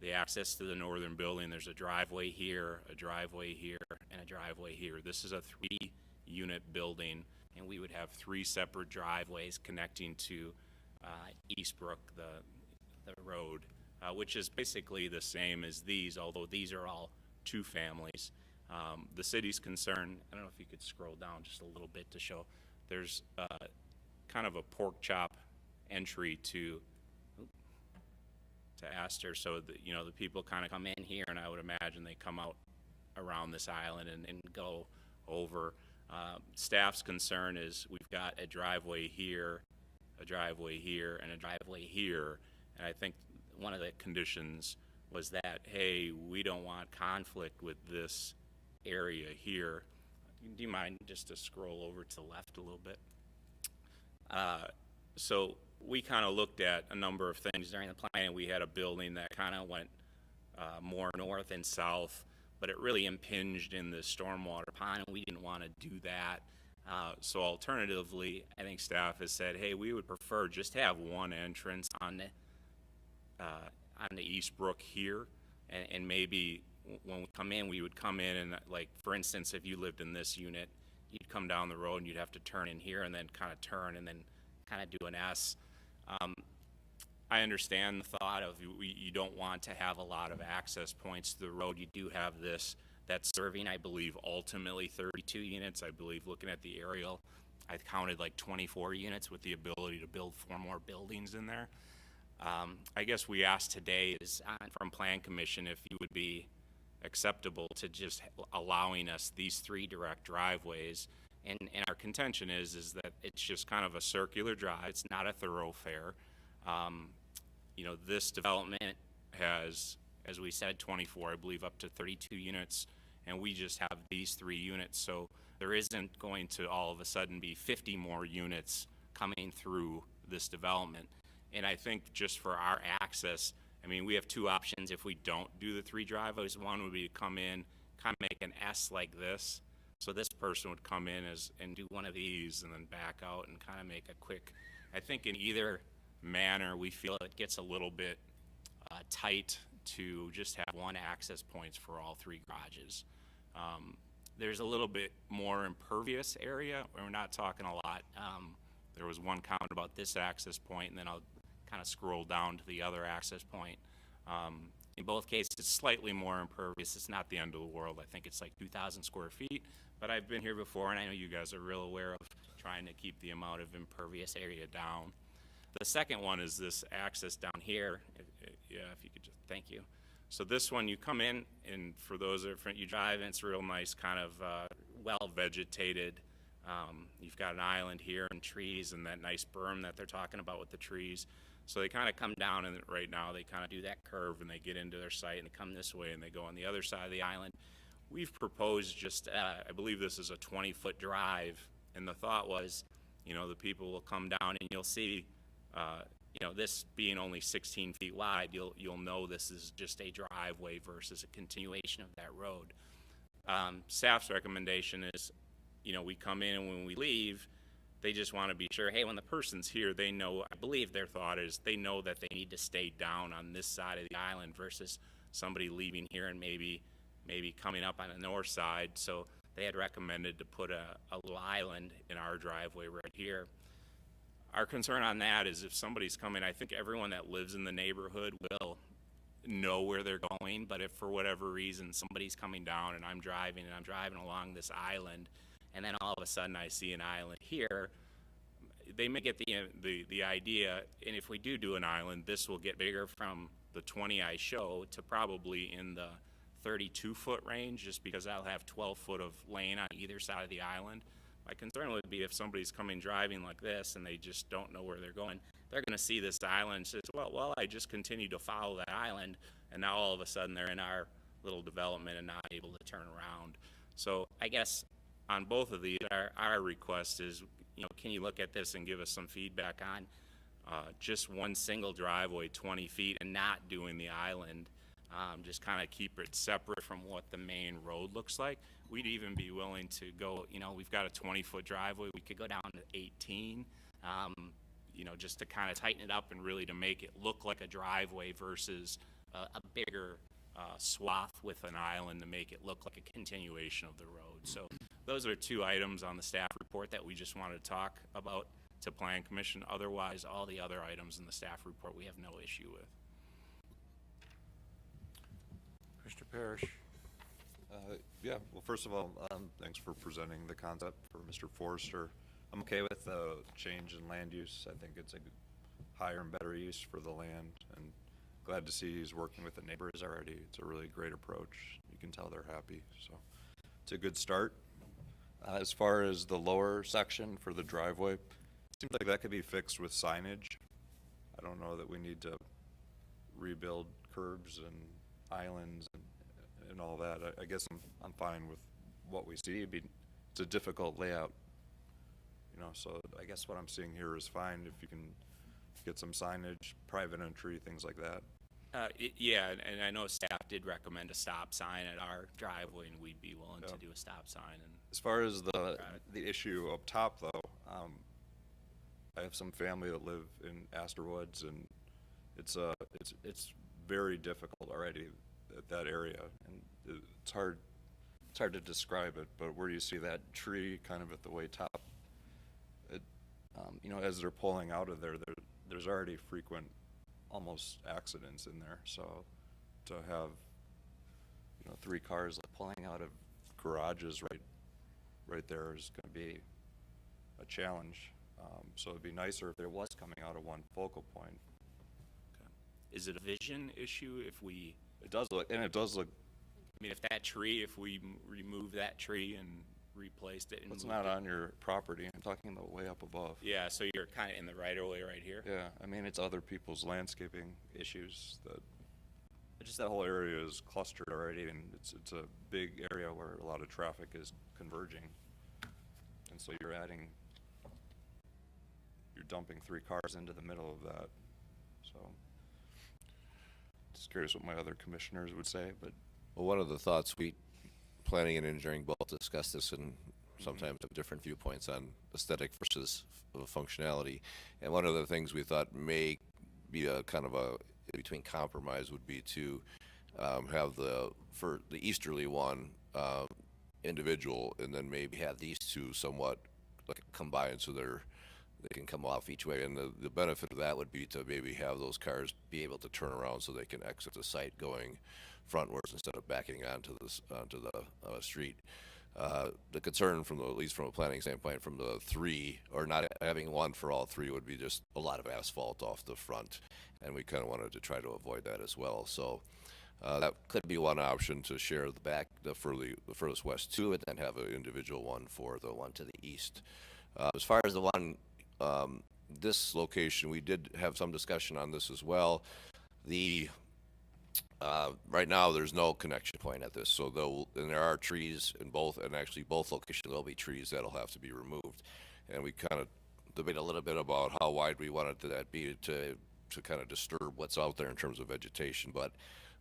[SPEAKER 15] the access to the northern building. There's a driveway here, a driveway here, and a driveway here. This is a 3-unit building, and we would have 3 separate driveways connecting to Eastbrook, the road, which is basically the same as these, although these are all 2 families. The city's concern, I don't know if you could scroll down just a little bit to show, there's kind of a pork chop entry to Astor, so the people kind of come in here, and I would imagine they come out around this island and go over. Staff's concern is we've got a driveway here, a driveway here, and a driveway here, and I think one of the conditions was that, hey, we don't want conflict with this area here. Do you mind just to scroll over to the left a little bit? So we kind of looked at a number of things during the planning. We had a building that kind of went more north and south, but it really impinged in the stormwater pond, and we didn't want to do that. So alternatively, I think staff has said, hey, we would prefer just to have one entrance on the Eastbrook here, and maybe when we come in, we would come in and, like, for instance, if you lived in this unit, you'd come down the road and you'd have to turn in here and then kind of turn and then kind of do an S. I understand the thought of you don't want to have a lot of access points to the road. You do have this that's serving, I believe, ultimately 32 units. I believe looking at the aerial, I counted like 24 units with the ability to build 4 more buildings in there. I guess we asked today is from Plan Commission if you would be acceptable to just allowing us these 3 direct driveways. And our contention is that it's just kind of a circular drive. It's not a thoroughfare. You know, this development has, as we said, 24, I believe up to 32 units, and we just have these 3 units. So there isn't going to all of a sudden be 50 more units coming through this development. And I think just for our access, I mean, we have 2 options if we don't do the 3 driveways. One would be to come in, kind of make an S like this. So this person would come in and do one of these and then back out and kind of make a quick, I think in either manner, we feel it gets a little bit tight to just have 1 access points for all 3 garages. There's a little bit more impervious area. We're not talking a lot. There was 1 count about this access point, and then I'll kind of scroll down to the other access point. In both cases, it's slightly more impervious. It's not the end of the world. I think it's like 2,000 square feet, but I've been here before, and I know you guys are real aware of trying to keep the amount of impervious area down. The second one is this access down here. Yeah, if you could just, thank you. So this one, you come in, and for those that are, you drive, and it's real nice, kind of well vegetated. You've got an island here and trees and that nice berm that they're talking about with the trees. So they kind of come down, and right now they kind of do that curve, and they get into their site and they come this way and they go on the other side of the island. We've proposed just, I believe this is a 20-foot drive, and the thought was, you know, the people will come down and you'll see, you know, this being only 16 feet wide, you'll know this is just a driveway versus a continuation of that road. Staff's recommendation is, you know, we come in and when we leave, they just want to be sure, hey, when the person's here, they know, I believe their thought is they know that they need to stay down on this side of the island versus somebody leaving here and maybe coming up on the north side. So they had recommended to put a little island in our driveway right here. Our concern on that is if somebody's coming, I think everyone that lives in the neighborhood will know where they're going, but if for whatever reason somebody's coming down and I'm driving along this island, and then all of a sudden I see an island here, they may get the idea, and if we do an island, this will get bigger from the 20 I show to probably in the 32-foot range, just because I'll have 12 foot of lane on either side of the island. My concern would be if somebody's coming driving like this and they just don't know where they're going, they're going to see this island and says, well, I just continue to follow that island, and now all of a sudden they're in our little development and not able to turn around. So I guess on both of these, our request is, you know, can you look at this and give us some feedback on just 1 single driveway, 20 feet, and not doing the island, just kind of keep it separate from what the main road looks like. We'd even be willing to go, you know, we've got a 20-foot driveway. We could go down to 18, you know, just to kind of tighten it up and really to make it look like a driveway versus a bigger swath with an island to make it look like a continuation of the road. So those are 2 items on the staff report that we just wanted to talk about to Plan Commission. Otherwise, all the other items in the staff report we have no issue with.
[SPEAKER 1] Mr. Parrish.
[SPEAKER 16] Yeah, well, first of all, thanks for presenting the concept for Mr. Forrester. I'm okay with the change in land use. I think it's a higher and better use for the land, and glad to see he's working with the neighbors already. It's a really great approach. You can tell they're happy, so it's a good start. As far as the lower section for the driveway, it seems like that could be fixed with signage. I don't know that we need to rebuild curbs and islands and all that. I guess I'm fine with what we see. It's a difficult layout, you know, so I guess what I'm seeing here is fine if you can get some signage, private entry, things like that.
[SPEAKER 15] Yeah, and I know staff did recommend a stop sign at our driveway, and we'd be willing to do a stop sign. And
[SPEAKER 16] as far as the issue up top, though, I have some family that live in Astor Woods, and it's very difficult already at that area, and it's hard it's hard to describe it, but where you see that tree kind of at the way top, it, you know, as they're pulling out of there, there's already frequent, almost accidents in there. So to have, you know, 3 cars pulling out of garages right there is going to be a challenge. So it'd be nicer if there was coming out of one focal point.
[SPEAKER 15] Is it a vision issue if we,
[SPEAKER 16] It does look, and it does look,
[SPEAKER 15] I mean, if that tree, if we remove that tree and replaced it and
[SPEAKER 16] it's
[SPEAKER 15] moved
[SPEAKER 16] not
[SPEAKER 15] it-
[SPEAKER 16] on your property. I'm talking about way up above.
[SPEAKER 15] Yeah, so you're kind of in the right of way right here?
[SPEAKER 16] Yeah, I mean, it's other people's landscaping issues that, just that whole area is clustered already, and it's a big area where a lot of traffic is converging. And so you're dumping 3 cars into the middle of that. So, just curious what my other commissioners would say, but.
[SPEAKER 5] Well, one of the thoughts planning and engineering both discuss this and sometimes have different viewpoints on aesthetic versus functionality. And one of the things we thought may be a kind of a between compromise would be to have for the easterly one individual, and then maybe have these two somewhat like combined so they can come off each way. And the benefit of that would be to maybe have those cars be able to turn around so they can exit the site going frontwards instead of backing onto the street. The concern at least from a planning standpoint, from the 3, or not having one for all 3, would be just a lot of asphalt off the front, and we kind of wanted to try to avoid that as well. So that could be one option, to share the furthest west 2, and then have an individual one for the one to the east. As far as the one, this location, we did have some discussion on this as well. Right now, there's no connection point at this, so and there are trees in both, and actually both locations, there'll be trees that'll have to be removed. And we kind of debate a little bit about how wide we wanted that be to kind of disturb what's out there in terms of vegetation, but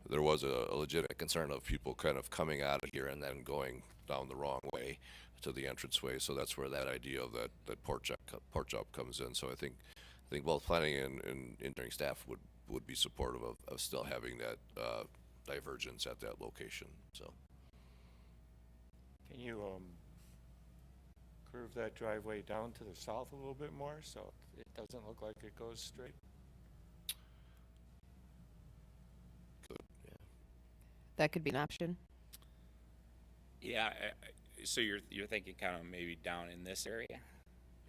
[SPEAKER 5] there was a legitimate concern of people kind of coming out of here and then going down the wrong way to the entranceway. So that's where that idea of that porch up comes in. So I think both planning and engineering staff would be supportive of still having that divergence at that location. So
[SPEAKER 1] Can you curve that driveway down to the south a little bit more so it doesn't look like it goes straight?
[SPEAKER 6] That could be an option.
[SPEAKER 15] Yeah, so you're thinking kind of maybe down in this area?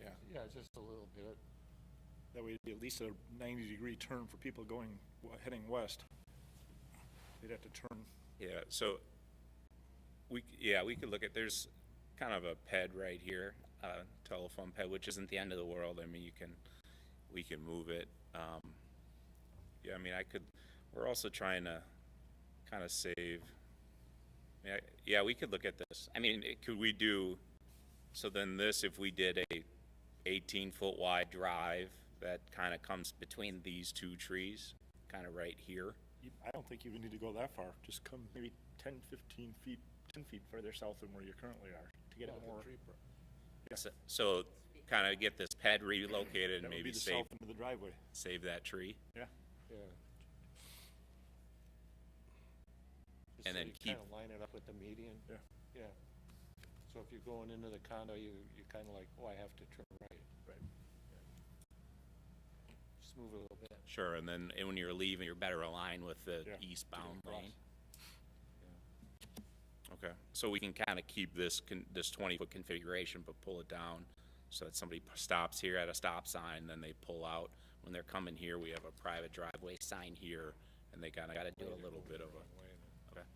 [SPEAKER 1] Yeah, just a little bit.
[SPEAKER 3] That way it'd be at least a 90-degree turn for people heading west. They'd have to turn.
[SPEAKER 15] Yeah, so we could look at, there's kind of a ped right here, telephone ped, which isn't the end of the world. I mean, we can move it. Yeah, I mean, we're also trying to kind of save. Yeah, we could look at this. I mean, could we do, so then this, if we did a 18-foot wide drive that kind of comes between these 2 trees, kind of right here.
[SPEAKER 3] I don't think you would need to go that far. Just come maybe 10, 15 feet, 10 feet further south than where you currently are to get it more.
[SPEAKER 15] So kind of get this ped relocated and
[SPEAKER 3] That would
[SPEAKER 15] maybe
[SPEAKER 3] be the
[SPEAKER 15] save
[SPEAKER 3] south end of the driveway.
[SPEAKER 15] Save that tree.
[SPEAKER 3] Yeah.
[SPEAKER 1] Yeah.
[SPEAKER 15] And then keep.
[SPEAKER 1] Kind of line it up with the median.
[SPEAKER 3] Yeah.
[SPEAKER 1] Yeah. So if you're going into the condo, you kind of like, oh, I have to turn right.
[SPEAKER 3] Right.
[SPEAKER 1] Just move a little bit.
[SPEAKER 15] Sure, and then when you're leaving, you're better aligned with the
[SPEAKER 3] Yeah,
[SPEAKER 15] eastbound
[SPEAKER 3] across.
[SPEAKER 15] lane. Okay, so we can kind of keep this 20-foot configuration, but pull it down so that somebody stops here at a stop sign, then they pull out. When they're coming here, we have a private driveway sign here, and they kind of got to do a little bit of a. Okay.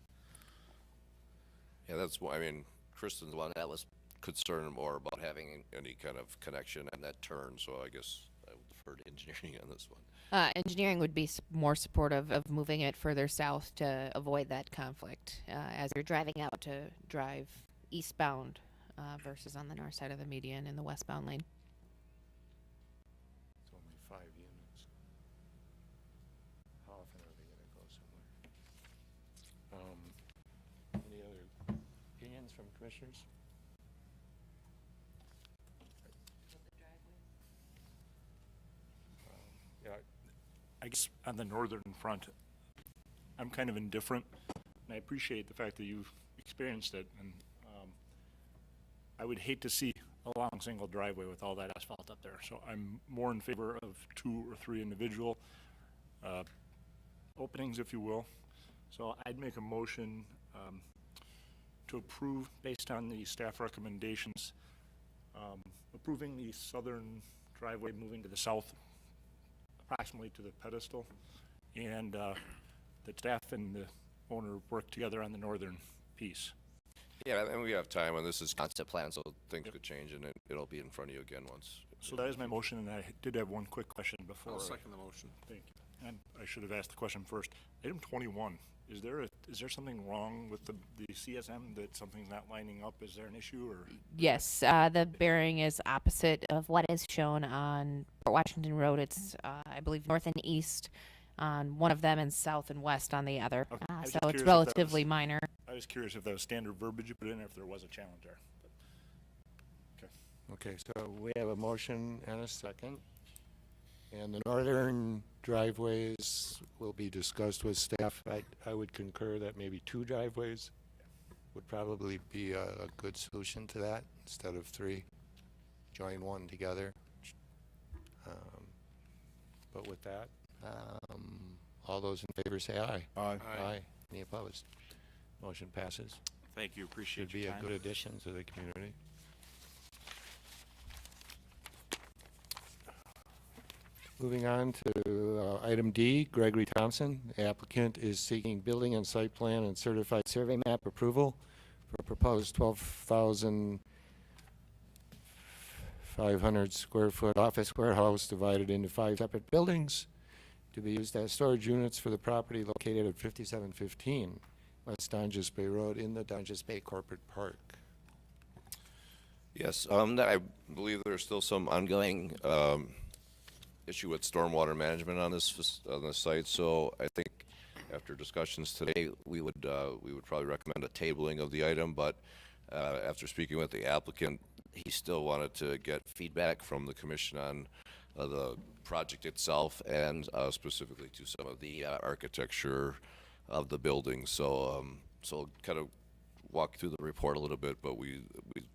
[SPEAKER 5] yeah, that's why, I mean, Kristen's one that was concerned more about having any kind of connection on that turn, so I guess I would defer to engineering on this one.
[SPEAKER 6] Engineering would be more supportive of moving it further south to avoid that conflict as you're driving out to drive eastbound versus on the north side of the median in the westbound lane.
[SPEAKER 1] It's only 5 units. How often are they gonna go somewhere? Any other opinions from commissioners?
[SPEAKER 3] Yeah, I guess on the northern front, I'm kind of indifferent, and I appreciate the fact that you
[SPEAKER 17] experienced it, and I would hate to see a long single driveway with all that asphalt up there. So I'm more in favor of 2 or 3 individual openings, if you will. So I'd make a motion to approve, based on the staff recommendations, approving the southern driveway moving to the south, approximately to the pedestal, and the staff and the owner work together on the northern piece.
[SPEAKER 5] Yeah, and we have time, and this is concept plan, so things could change, and it'll be in front of you again once.
[SPEAKER 17] So that is my motion, and I did have one quick question before.
[SPEAKER 4] I'll second the motion.
[SPEAKER 17] Thank you. And I should have asked the question first. Item 21, is there something wrong with the CSM, that something's not lining up? Is there an issue, or?
[SPEAKER 6] Yes, the bearing is opposite of what is shown on Port Washington Road. It's, I believe, north and east on one of them and south and west on the other.
[SPEAKER 17] Okay. I was
[SPEAKER 6] So
[SPEAKER 17] just
[SPEAKER 6] it's
[SPEAKER 17] curious if that
[SPEAKER 6] relatively
[SPEAKER 17] was-
[SPEAKER 6] minor.
[SPEAKER 17] I was curious if that was standard verbiage you put in, or if there was a challenge there. Okay.
[SPEAKER 1] Okay, so we have a motion and a second. And the northern driveways will be discussed with staff. I would concur that maybe 2 driveways would probably be a good solution to that instead of 3. Join one together. But with that, all those in favor say aye.
[SPEAKER 7] Aye.
[SPEAKER 1] Aye. Any opposed? Motion passes.
[SPEAKER 18] Thank you, appreciate
[SPEAKER 1] Should be
[SPEAKER 18] your
[SPEAKER 1] a
[SPEAKER 18] time.
[SPEAKER 1] good addition to the community. Moving on to item D, Gregory Thompson. The applicant is seeking building and site plan and certified survey map approval for a proposed 12,500 square foot office warehouse divided into 5 separate buildings to be used as storage units for the property located at 5715 West Donges Bay Road in the Donges Bay Corporate Park.
[SPEAKER 5] Yes, I believe there's still some ongoing issue with stormwater management on this site. So I think after discussions today, we would probably recommend a tabling of the item. But after speaking with the applicant, he still wanted to get feedback from the commission on the project itself and specifically to some of the architecture of the building. So so kind of walk through the report a little bit, but we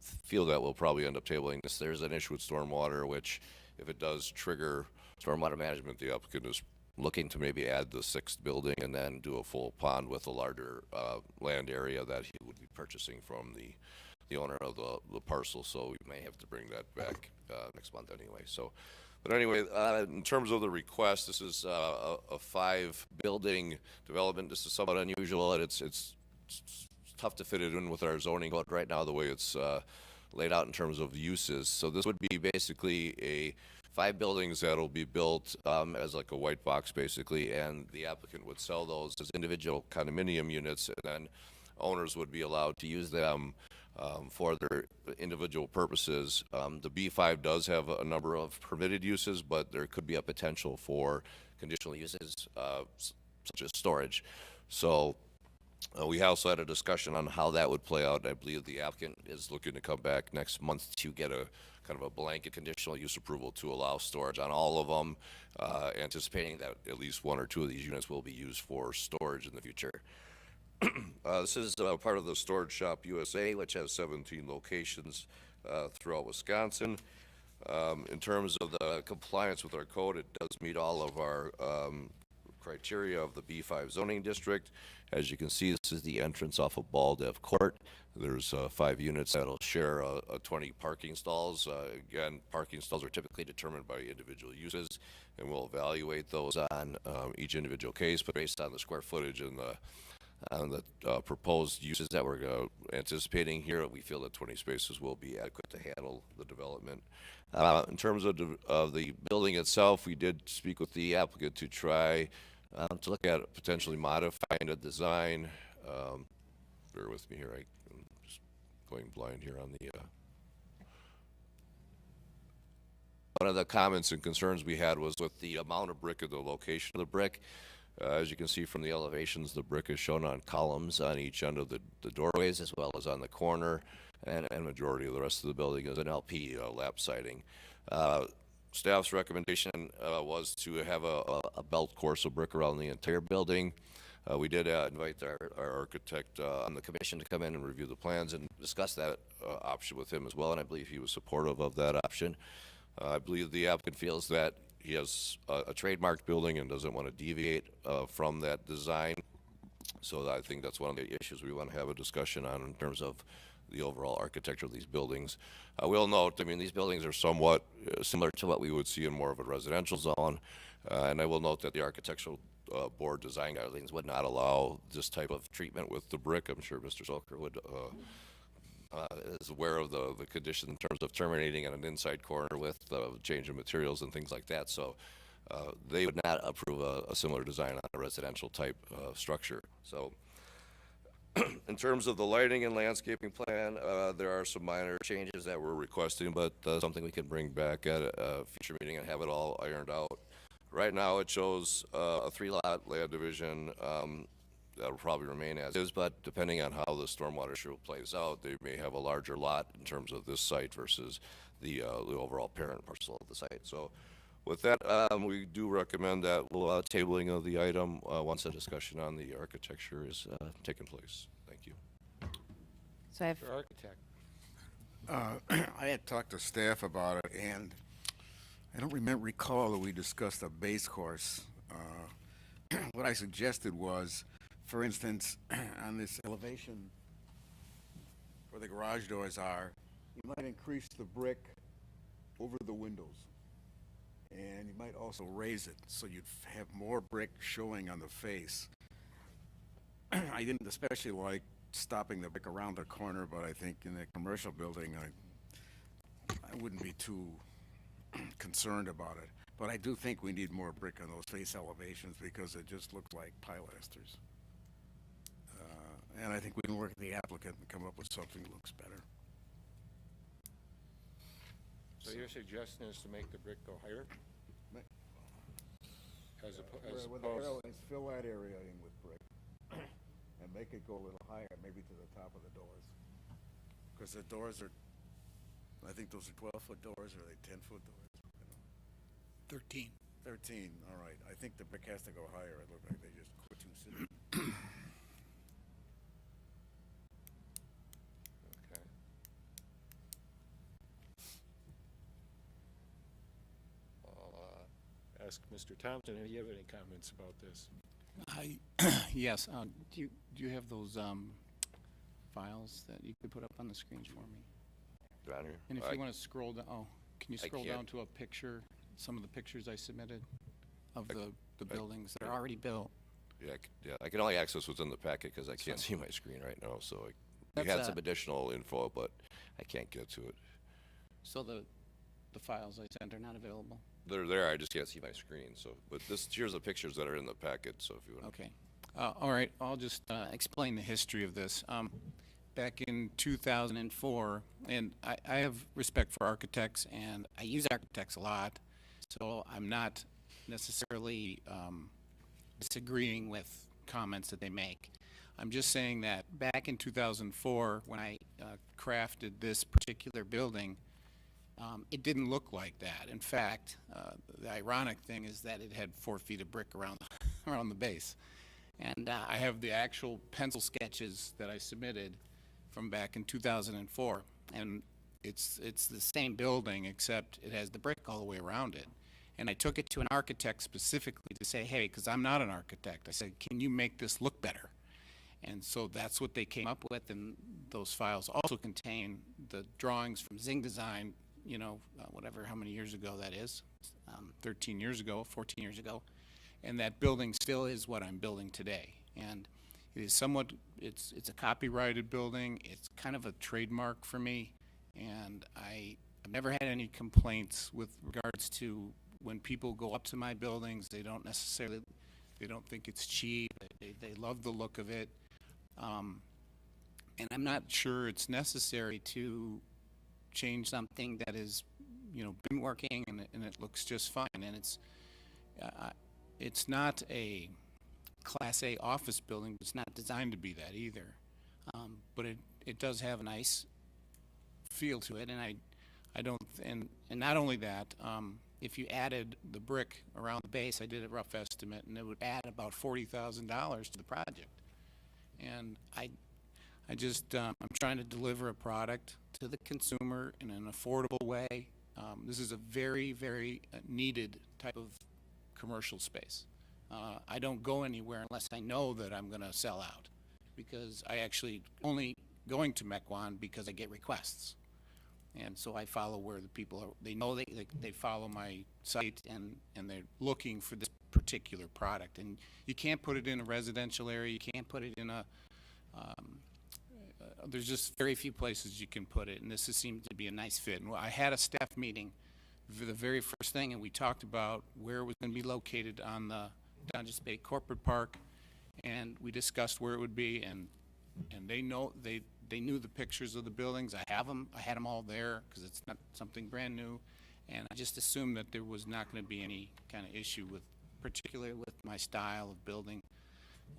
[SPEAKER 5] feel that we'll probably end up tabling this. There's an issue with stormwater, which if it does trigger stormwater management, the applicant is looking to maybe add the 6th building and then do a full pond with a larger land area that he would be purchasing from the owner of the parcel. So we may have to bring that back next month anyway. So, but anyway, in terms of the request, this is a 5-building development. This is somewhat unusual, and it's tough to fit it in with our zoning code right now, the way it's laid out in terms of uses. So this would be basically a 5 buildings that'll be built as like a white box, basically, and the applicant would sell those as individual condominium units, and then owners would be allowed to use them for their individual purposes. The B5 does have a number of permitted uses, but there could be a potential for conditional uses such as storage. So we also had a discussion on how that would play out. I believe the applicant is looking to come back next month to get a kind of a blanket conditional use approval to allow storage on all of them, anticipating that at least 1 or 2 of these units will be used for storage in the future. This is part of the Storage Shop USA, which has 17 locations throughout Wisconsin. In terms of the compliance with our code, it does meet all of our criteria of the B5 zoning district. As you can see, this is the entrance off of Baldev Court. There's 5 units that'll share 20 parking stalls. Again, parking stalls are typically determined by individual uses, and we'll evaluate those on each individual case, but based on the square footage and the proposed uses that we're anticipating here, we feel that 20 spaces will be adequate to handle the development. In terms of the building itself, we did speak with the applicant to try to look at potentially modifying the design. Bear with me here, I'm just going blind here on the one of the comments and concerns we had was with the amount of brick and the location of the brick. As you can see from the elevations, the brick is shown on columns on each end of the doorways as well as on the corner, and majority of the rest of the building is an LP lap siding. Staff's recommendation was to have a belt course of brick around the entire building. We did invite our architect on the commission to come in and review the plans and discuss that option with him as well, and I believe he was supportive of that option. I believe the applicant feels that he has a trademarked building and doesn't want to deviate from that design. So I think that's one of the issues we want to have a discussion on in terms of the overall architecture of these buildings. We'll note, I mean, these buildings are somewhat similar to what we would see in more of a residential zone. And I will note that the architectural board design guidelines would not allow this type of treatment with the brick. I'm sure Mr. Zolker would is aware of the condition in terms of terminating at an inside corner with change of materials and things like that. So they would not approve a similar design on a residential type structure. So in terms of the lighting and landscaping plan, there are some minor changes that we're requesting, but something we can bring back at a future meeting and have it all ironed out. Right now, it shows a 3-lot land division that'll probably remain as is, but depending on how the stormwater issue plays out, they may have a larger lot in terms of this site versus the overall parent parcel of the site. So with that, we do recommend that we'll tabling of the item once a discussion on the architecture is taking place. Thank you.
[SPEAKER 6] So I have
[SPEAKER 1] Mr. Architect.
[SPEAKER 7] I had talked to staff about it, and I don't recall that we discussed a base course. What I suggested was, for instance, on this elevation where the garage doors are, you might increase the brick over the windows. And you might also raise it so you'd have more brick showing on the face. I didn't especially like stopping the brick around the corner, but I think in the commercial building, I wouldn't be too concerned about it. But I do think we need more brick on those face elevations because it just looks like pilasters. And I think we can work with the applicant and come up with something that looks better.
[SPEAKER 1] So your suggestion is to make the brick go higher? As
[SPEAKER 7] With the railings, fill that area in with brick and make it go a little higher, maybe to the top of the doors. Because the doors are, I think those are 12-foot doors, or are they 10-foot doors?
[SPEAKER 14] 13.
[SPEAKER 7] 13, all right. I think the brick has to go higher. It looked like they just quit too soon.
[SPEAKER 1] Okay. I'll ask Mr. Thompson if you have any comments about this.
[SPEAKER 18] Yes, do you have those files that you could put up on the screen for me?
[SPEAKER 5] Down here?
[SPEAKER 18] And if you want to scroll down, can you scroll down to a picture, some of the pictures I submitted of the buildings that are already built?
[SPEAKER 5] Yeah, I can only access what's in the packet because I can't see my screen right now. So we had some additional info, but I can't get to it.
[SPEAKER 18] So the files I sent are not available?
[SPEAKER 5] They're there. I just can't see my screen. So, but here's the pictures that are in the packet. So if you want.
[SPEAKER 18] Okay. All right. I'll just explain the history of this. Back in 2004, and I have respect for architects, and I use architects a lot, so I'm not necessarily disagreeing with comments that they make. I'm just saying that back in 2004, when I crafted this particular building, it didn't look like that. In fact, the ironic thing is that it had 4 feet of brick around the base. And I have the actual pencil sketches that I submitted from back in 2004. And it's the same building, except it has the brick all the way around it. And I took it to an architect specifically to say, hey, because I'm not an architect, I said, can you make this look better? And so that's what they came up with, and those files also contain the drawings from Zing Design, you know, whatever, how many years ago that is, 13 years ago, 14 years ago. And that building still is what I'm building today. And it is somewhat, it's a copyrighted building. It's kind of a trademark for me. And I've never had any complaints with regards to when people go up to my buildings, they don't think it's cheap. They love the look of it. And I'm not sure it's necessary to change something that is, you know, been working and it looks just fine. And it's not a Class A office building. It's not designed to be that either. But it does have a nice feel to it. And I don't, and not only that, if you added the brick around the base, I did a rough estimate, and it would add about $40,000 to the project. And I just, I'm trying to deliver a product to the consumer in an affordable way. This is a very, very needed type of commercial space. I don't go anywhere unless I know that I'm going to sell out, because I actually only going to Mequon because I get requests. And so I follow where the people are. They know they follow my site, and they're looking for this particular product. And you can't put it in a residential area. You can't put it in a there's just very few places you can put it, and this seemed to be a nice fit. And I had a staff meeting for the very first thing, and we talked about where it was going to be located on the Dungeons Bay Corporate Park, and we discussed where it would be, and they knew the pictures of the buildings. I have them. I had them all there because it's not something brand new, and I just assumed that there was not going to be any kind of issue with, particularly with my style of building,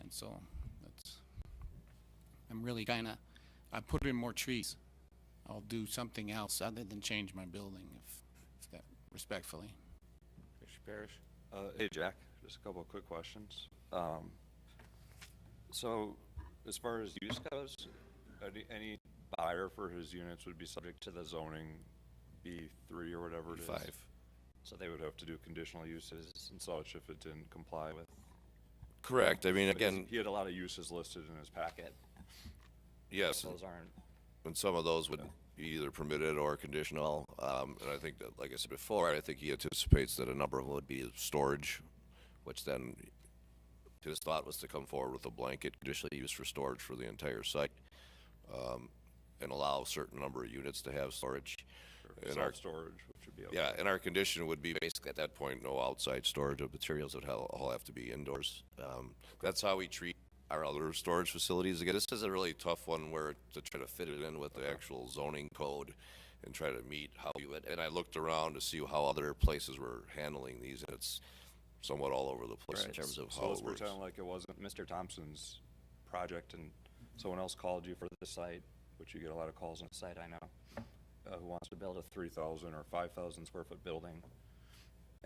[SPEAKER 18] and so I'm really kind of, I put in more trees. I'll do something else other than change my building, if that, respectfully.
[SPEAKER 16] Mr. Parrish? Hey, Jack, just a couple of quick questions. So, as far as use goes, any buyer for his units would be subject to the zoning B3 or whatever it is?
[SPEAKER 5] B5.
[SPEAKER 16] So they would have to do conditional uses and such if it didn't comply with?
[SPEAKER 5] Correct. I mean, again,
[SPEAKER 16] he had a lot of uses listed in his packet.
[SPEAKER 5] yes,
[SPEAKER 16] Those aren't.
[SPEAKER 5] and some of those would be either permitted or conditional. And I think that, like I said before, I think he anticipates that a number of them would be storage, which then his thought was to come forward with a blanket conditional use for storage for the entire site, and allow a certain number of units to have storage. And
[SPEAKER 16] Self-storage, which would be okay.
[SPEAKER 5] yeah, and our condition would be basically at that point, no outside storage of materials. That all have to be indoors. That's how we treat our other storage facilities. Again, this is a really tough one where to try to fit it in with the actual zoning code and try to meet how you would. And I looked around to see how other places were handling these, and it's somewhat all over the place in terms of
[SPEAKER 16] so
[SPEAKER 5] how
[SPEAKER 16] let's
[SPEAKER 5] it works.
[SPEAKER 16] pretend like it wasn't Mr. Thompson's project and someone else called you for the site, which you get a lot of calls on the site, I know, who wants to build a 3,000 or 5,000 square foot building,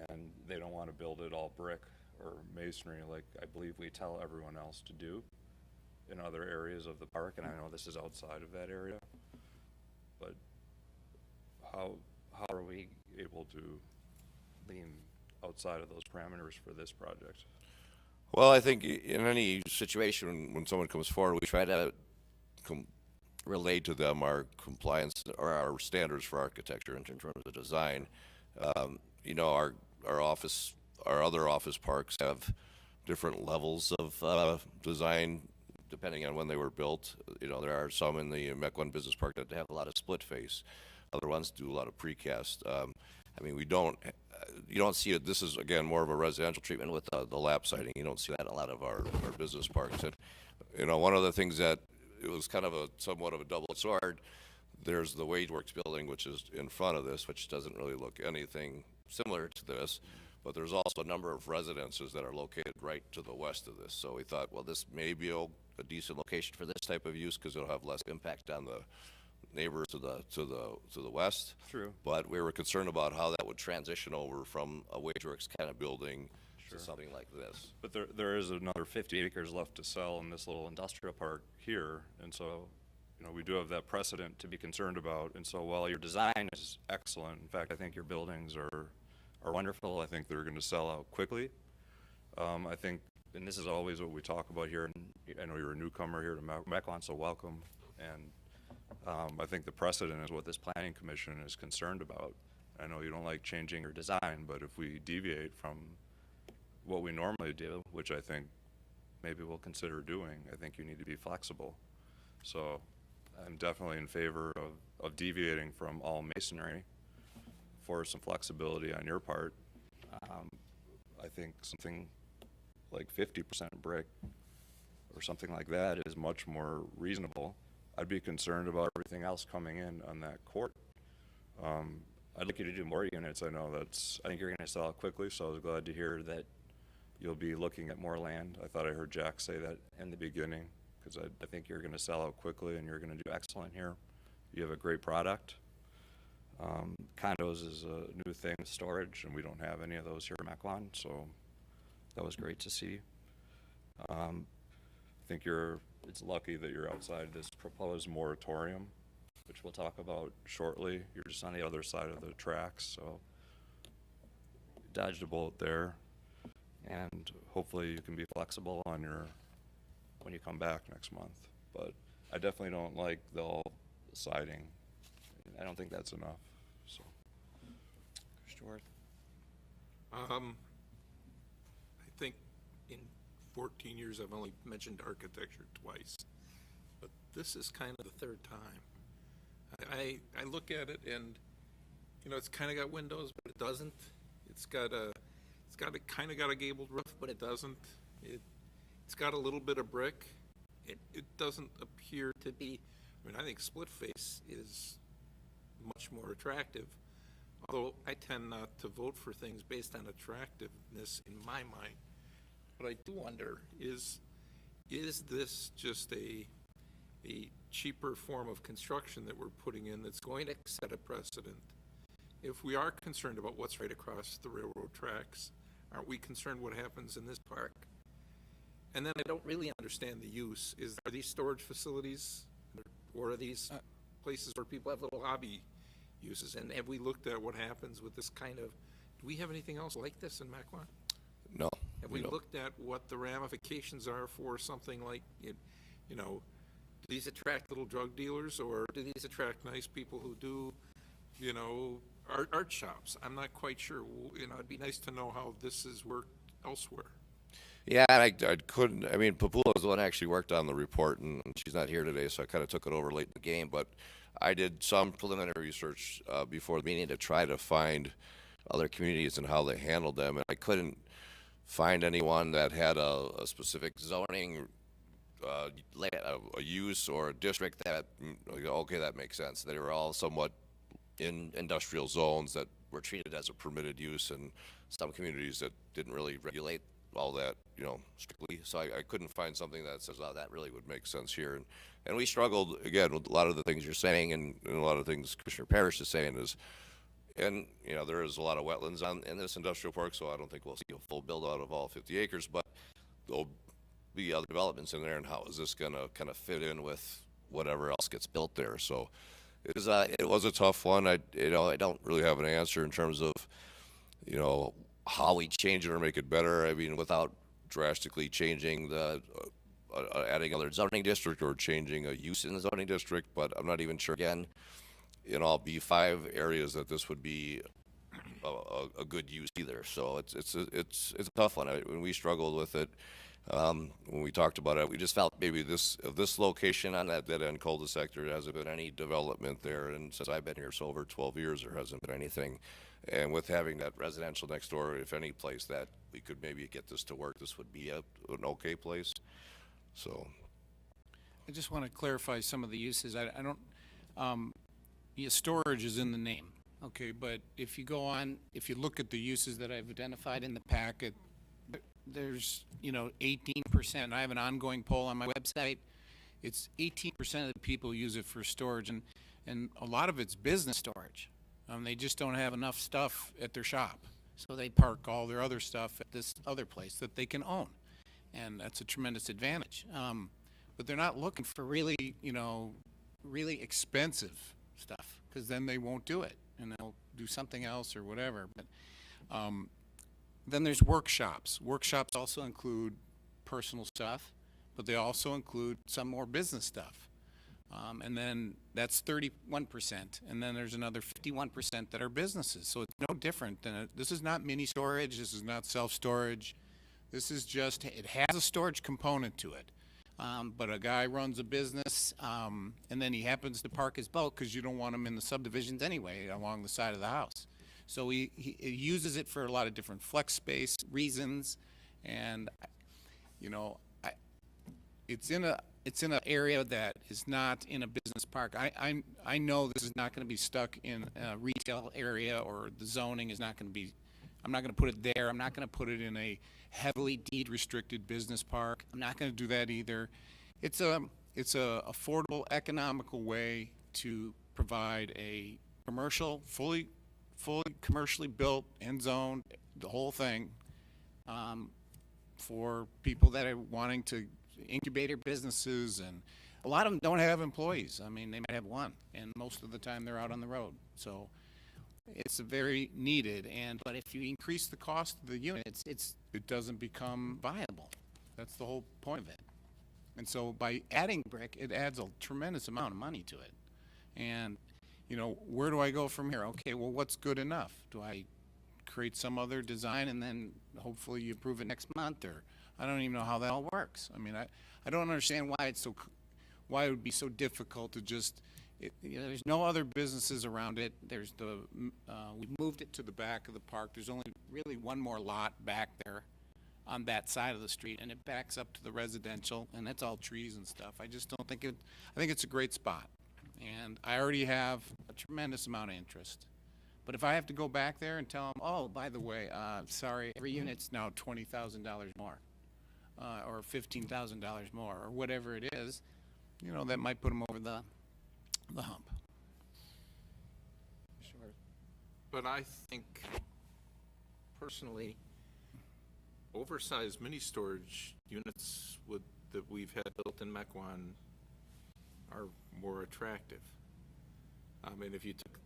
[SPEAKER 16] and they don't want to build it all brick or masonry like I believe we tell everyone else to do in other areas of the park, and I know this is outside of that area, but how are we able to lean outside of those parameters for this project?
[SPEAKER 5] Well, I think in any situation when someone comes forward, we try to relate to them our compliance or our standards for architecture in terms of design. You know, our other office parks have different levels of design depending on when they were built. You know, there are some in the Mequon Business Park that have a lot of split face. Other ones do a lot of precast. I mean, you don't see it. This is, again, more of a residential treatment with the lap siding. You don't see that in a lot of our business parks. And, you know, one of the things that it was kind of somewhat of a double-edged sword, there's the WageWorks building, which is in front of this, which doesn't really look anything similar to this. But there's also a number of residences that are located right to the west of this. So we thought, well, this may be a decent location for this type of use because it'll have less impact on the neighbors to the west.
[SPEAKER 16] True.
[SPEAKER 5] But we were concerned about how that would transition over from a WageWorks kind of building to something like this.
[SPEAKER 16] But there is another 50 acres left to sell in this little industrial park here, and so, you know, we do have that precedent to be concerned about. And so while your design is excellent, in fact, I think your buildings are wonderful. I think they're going to sell out quickly. I think, and this is always what we talk about here, and I know you're a newcomer here to Mequon, so welcome. And I think the precedent is what this planning commission is concerned about. I know you don't like changing your design, but if we deviate from what we normally do, which I think maybe we'll consider doing, I think you need to be flexible. So I'm definitely in favor of deviating from all masonry for some flexibility on your part. I think something like 50% brick or something like that is much more reasonable. I'd be concerned about everything else coming in on that court. I'd like you to do more units. I think you're going to sell it quickly, so I was glad to hear that you'll be looking at more land. I thought I heard Jack say that in the beginning, because I think you're going to sell out quickly and you're going to do excellent here. You have a great product. Condos is a new thing, storage, and we don't have any of those here in Mequon, so that was great to see. I think it's lucky that you're outside this proposed moratorium, which we'll talk about shortly. You're just on the other side of the tracks, so dodged a bullet there. And hopefully you can be flexible on when you come back next month. But I definitely don't like the siding. I don't think that's enough, so.
[SPEAKER 5] Stuart?
[SPEAKER 4] I think in 14 years, I've only mentioned architecture twice, but this is kind of the third time. I look at it and, it's kind of got windows, but it doesn't. It's kind of got a gabled roof, but it doesn't. It's got a little bit of brick. It doesn't appear to be, I think split face is much more attractive. Although I tend not to vote for things based on attractiveness in my mind. But I do wonder, is this just a cheaper form of construction that we're putting in that's going to set a precedent? If we are concerned about what's right across the railroad tracks, aren't we concerned what happens in this park? And then I don't really understand the use. Are these storage facilities, or are these places where people have little hobby uses? And have we looked at what happens with this kind of, do we have anything else like this in Mequon?
[SPEAKER 5] No.
[SPEAKER 4] Have we looked at what the ramifications are for something like, do these attract little drug dealers, or do these attract nice people who do, art shops? I'm not quite sure. It'd be nice to know how this has worked elsewhere.
[SPEAKER 5] Yeah, I couldn't, Papula was the one who actually worked on the report, and she's not here today, so I kind of took it over late in the game, but I did some preliminary research before the meeting to try to find other communities and how they handled them, and I couldn't find anyone that had a specific zoning, a use or a district that, okay, that makes sense. They were all somewhat in industrial zones that were treated as a permitted use, and some communities that didn't really regulate all that, strictly. So I couldn't find something that says, oh, that really would make sense here. And we struggled, again, with a lot of the things you're saying, and a lot of things Commissioner Parrish is saying is, and, there is a lot of wetlands in this industrial park, so I don't think we'll see a full build out of all 50 acres, but there'll be other developments in there, and how is this gonna kind of fit in with whatever else gets built there? So it was a tough one. I don't really have an answer in terms of, how we change it or make it better. Without drastically changing adding another zoning district or changing a use in the zoning district, but I'm not even sure, again, in all B5 areas that this would be a good use either. So it's a tough one. When we struggled with it, when we talked about it, we just felt maybe this location on that dead-end cul-de-sac, there hasn't been any development there, and since I've been here, so over 12 years, there hasn't been anything. And with having that residential next door, if any place that we could maybe get this to work, this would be an okay place. So
[SPEAKER 18] I just want to clarify some of the uses. I don't, storage is in the name, okay, but if you look at the uses that I've identified in the packet, there's, 18%. I have an ongoing poll on my website. It's 18% of the people use it for storage, and a lot of it's business storage. They just don't have enough stuff at their shop, so they park all their other stuff at this other place that they can own, and that's a tremendous advantage. But they're not looking for really, really expensive stuff, because then they won't do it, and they'll do something else or whatever. But then there's workshops. Workshops also include personal stuff, but they also include some more business stuff. And then that's 31%. And then there's another 51% that are businesses. So it's no different than this is not mini storage. This is not self-storage. This is just, it has a storage component to it. But a guy runs a business, and then he happens to park his boat because you don't want him in the subdivisions anyway along the side of the house. So he uses it for a lot of different flex space reasons, and it's in an area that is not in a business park. I know this is not going to be stuck in a retail area, or the zoning is not going to be. I'm not going to put it there. I'm not going to put it in a heavily deed restricted business park. I'm not going to do that either. It's a affordable, economical way to provide a commercial, fully commercially built and zoned, the whole thing, for people that are wanting to incubator businesses, and a lot of them don't have employees. I mean, they might have one, and most of the time they're out on the road. So it's very needed, but if you increase the cost of the units, it doesn't become viable. That's the whole point of it. And so by adding brick, it adds a tremendous amount of money to it. And, you know, where do I go from here? Okay, well, what's good enough? Do I create some other design and then hopefully you approve it next month? Or I don't even know how that all works. I mean, I don't understand why it would be so difficult to just, you know, there's no other businesses around it. There's we moved it to the back of the park. There's only really one more lot back there on that side of the street, and it backs up to the residential, and that's all trees and stuff. I just don't think I think it's a great spot. And I already have a tremendous amount of interest. But if I have to go back there and tell them, oh, by the way, sorry, every unit's now $20,000 more, or $15,000 more, or whatever it is, you know, that might put them over the hump.
[SPEAKER 4] Sure. But I think, personally, oversized mini storage units that we've had built in Mequon are more attractive. I mean, if you took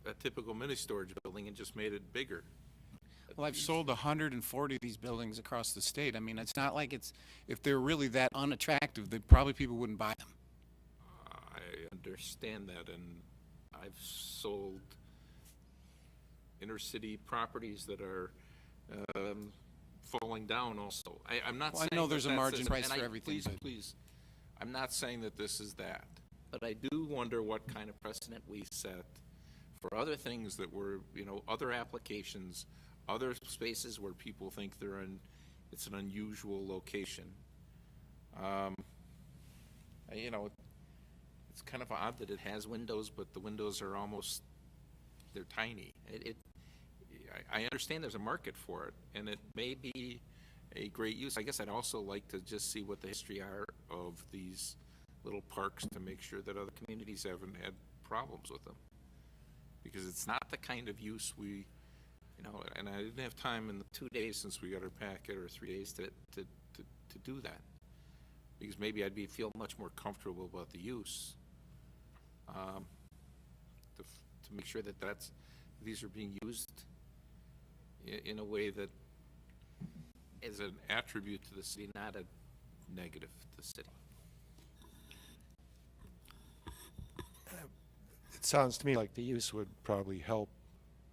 [SPEAKER 4] a typical mini storage building and just made it bigger.
[SPEAKER 18] Well, I've sold 140 of these buildings across the state. I mean, it's not like if they're really that unattractive, then probably people wouldn't buy them.
[SPEAKER 4] I understand that, and I've sold inner city properties that are falling down also. I'm not saying
[SPEAKER 18] I know there's a
[SPEAKER 4] that's
[SPEAKER 18] margin
[SPEAKER 4] it,
[SPEAKER 18] price
[SPEAKER 4] and
[SPEAKER 18] for everything.
[SPEAKER 4] Please, I'm not saying that this is that, but I do wonder what kind of precedent we set for other things that were, you know, other applications, other spaces where people think it's an unusual location. You know, it's kind of odd that it has windows, but the windows are they're tiny. I understand there's a market for it, and it may be a great use. I guess I'd also like to just see what the history are of these little parks to make sure that other communities haven't had problems with them. Because it's not the kind of use we, you know, and I didn't have time in the 2 days since we got our packet, or 3 days, to do that. Because maybe I'd feel much more comfortable about the use, to make sure that these are being used in a way that is an attribute to the city, not a negative to the city.
[SPEAKER 1] It sounds to me like the use would probably help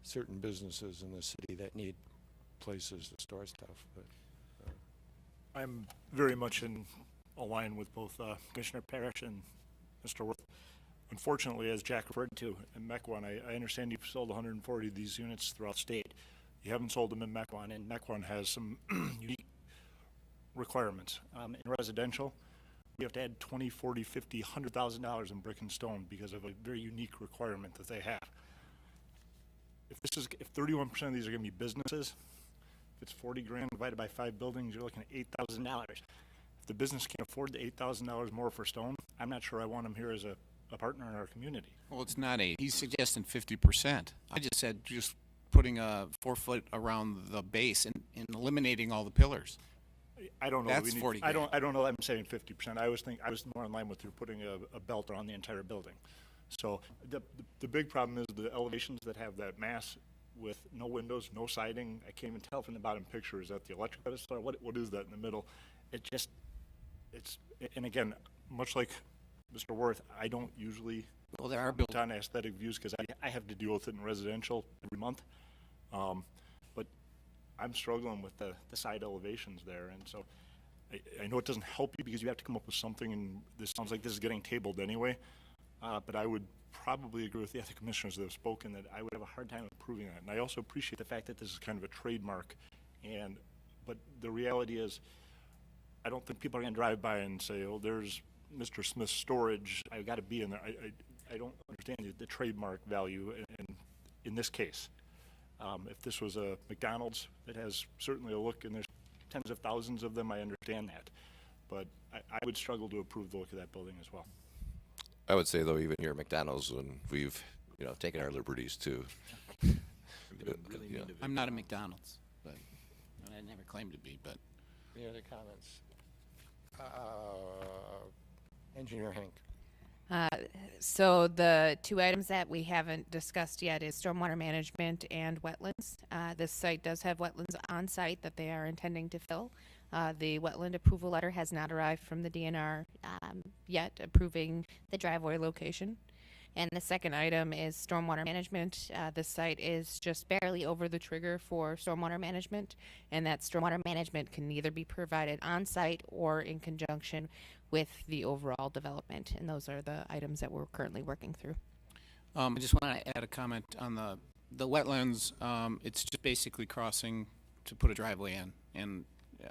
[SPEAKER 1] certain businesses in the city that need places to store stuff, but.
[SPEAKER 17] I'm very much in line with both Commissioner Parrish and Mr. Worth. Unfortunately, as Jack referred to, in Mequon, I understand you've sold 140 of these units throughout the state. You haven't sold them in Mequon, and Mequon has some unique requirements. In residential, we have to add $20, $40, $50, $100,000 in brick and stone because of a very unique requirement that they have. If 31% of these are going to be businesses, if it's 40 grand divided by 5 buildings, you're looking at $8,000. If the business can't afford the $8,000 more for stone, I'm not sure I want them here as a partner in our community.
[SPEAKER 18] Well, it's not 8. He's suggesting 50%. I just said just putting a 4-foot around the base and eliminating all the pillars.
[SPEAKER 17] I don't know.
[SPEAKER 18] That's 40
[SPEAKER 17] I don't know. I'm saying 50%. I was more in line with you putting a belt around the entire building. So the big problem is the elevations that have that mass with no windows, no siding. I can't even tell from the bottom picture, is that the electric pedestal? What is that in the middle? And again, much like Mr. Worth, I don't usually comment on aesthetic views because I have to deal with it in residential every month. But I'm struggling with the side elevations there, and so I know it doesn't help you because you have to come up with something, and this sounds like this is getting tabled anyway. But I would probably agree with the other commissioners that have spoken that I would have a hard time approving that. And I also appreciate the fact that this is kind of a trademark. But the reality is, I don't think people are going to drive by and say, "Oh, there's Mr. Smith's storage. I've got to be in there." I don't understand the trademark value in this case. If this was a McDonald's that has certainly a look, and there's tens of thousands of them, I understand that. But I would struggle to approve the look of that building as well.
[SPEAKER 5] I would say, though, even here at McDonald's, when we've taking our liberties too.
[SPEAKER 18] I'm not a McDonald's, but and I never claimed to be, but.
[SPEAKER 1] Any other comments? Engineer Hank.
[SPEAKER 6] So the two items that we haven't discussed yet is stormwater management and wetlands. This site does have wetlands on site that they are intending to fill. The wetland approval letter has not arrived from the DNR yet, approving the driveway location. And the second item is stormwater management. This site is just barely over the trigger for stormwater management, and that stormwater management can either be provided on site or in conjunction with the overall development. And those are the items that we're currently working through.
[SPEAKER 18] I just want to add a comment on the wetlands. It's just basically crossing to put a driveway in, and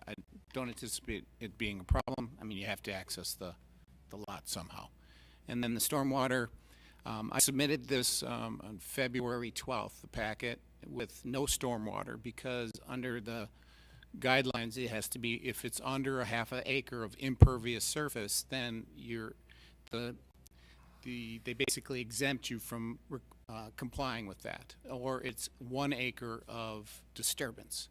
[SPEAKER 18] I don't anticipate it being a problem. I mean, you have to access the lot somehow. And then the stormwater, I submitted this on February 12th, the packet, with no stormwater, because under the guidelines, it has to be, if it's under a half an acre of impervious surface, then they basically exempt you from complying with that, or it's 1 acre of disturbance.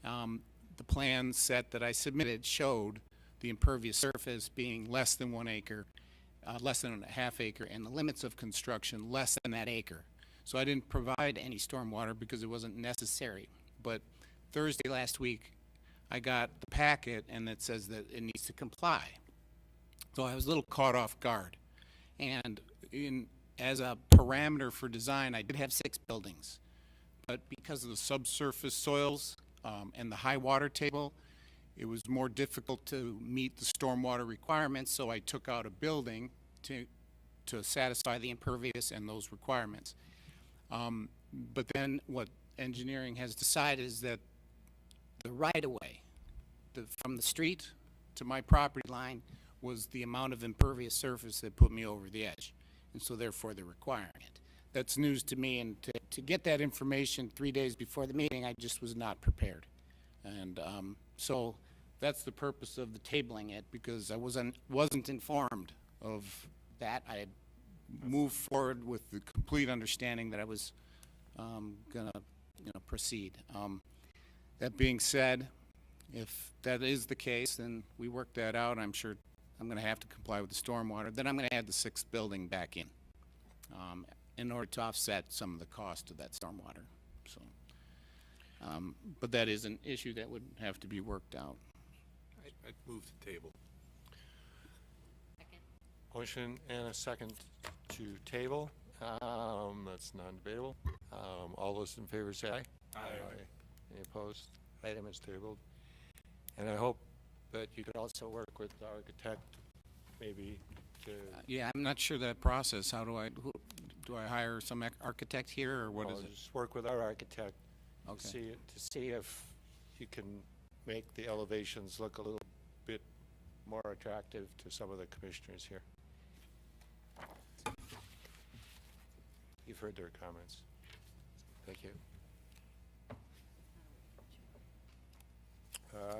[SPEAKER 18] The plan set that I submitted showed the impervious surface being less than 1 acre, less than a half acre, and the limits of construction less than that acre. So I didn't provide any stormwater because it wasn't necessary. But Thursday last week, I got the packet, and it says that it needs to comply. So I was a little caught off guard. And as a parameter for design, I did have 6 buildings. But because of the subsurface soils and the high water table, it was more difficult to meet the stormwater requirements, so I took out a building to satisfy the impervious and those requirements. But then what engineering has decided is that the right-of-way from the street to my property line was the amount of impervious surface that put me over the edge, and so therefore they're requiring it. That's news to me, and to get that information 3 days before the meeting, I just was not prepared. And so that's the purpose of the tabling it, because I wasn't informed of that. I had moved forward with the complete understanding that I was gonna proceed. That being said, if that is the case, then we work that out. I'm sure I'm gonna have to comply with the stormwater. Then I'm gonna add the 6th building back in order to offset some of the cost of that stormwater. So, but that is an issue that would have to be worked out.
[SPEAKER 4] I'd move the table.
[SPEAKER 1] Motion and a second to table. That's non-debatable. All those in favor say aye.
[SPEAKER 4] Aye.
[SPEAKER 1] Any opposed? Item is tabled. And I hope that you could also work with the architect, maybe, to...
[SPEAKER 18] Yeah, I'm not sure that process. How do I hire some architect here, or what is it?
[SPEAKER 1] Just work with our architect.
[SPEAKER 18] Okay.
[SPEAKER 1] To see if you can make the elevations look a little bit more attractive to some of the commissioners here. You've heard their comments. Thank you.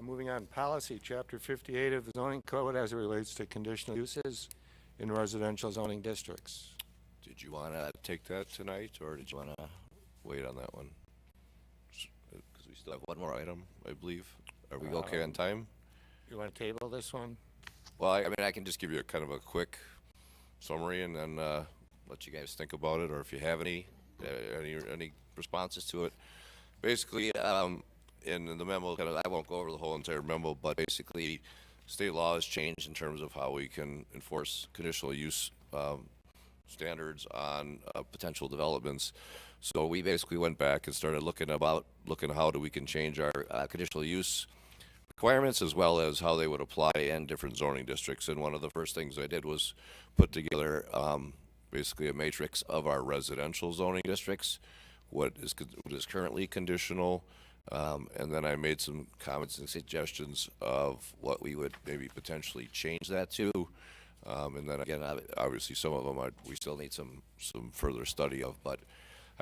[SPEAKER 1] Moving on, policy, chapter 58 of the zoning code as it relates to conditional uses in residential zoning districts.
[SPEAKER 5] Did you want to take that tonight, or did you want to wait on that one? Because we still have one more item, I believe. Are we okay on time?
[SPEAKER 1] You want to table this one?
[SPEAKER 5] Well, I mean, I can just give you a kind of a quick summary and then let you guys think about it, or if you have any responses to it. Basically, in the memo, I won't go over the whole entire memo, but basically, state law has changed in terms of how we can enforce conditional use standards on potential developments. So we basically went back and started looking how we can change our conditional use requirements, as well as how they would apply in different zoning districts. And one of the first things I did was put together basically a matrix of our residential zoning districts, what is currently conditional, and then I made some comments and suggestions of what we would maybe potentially change that to. And then again, obviously some of them we still need some further study of, but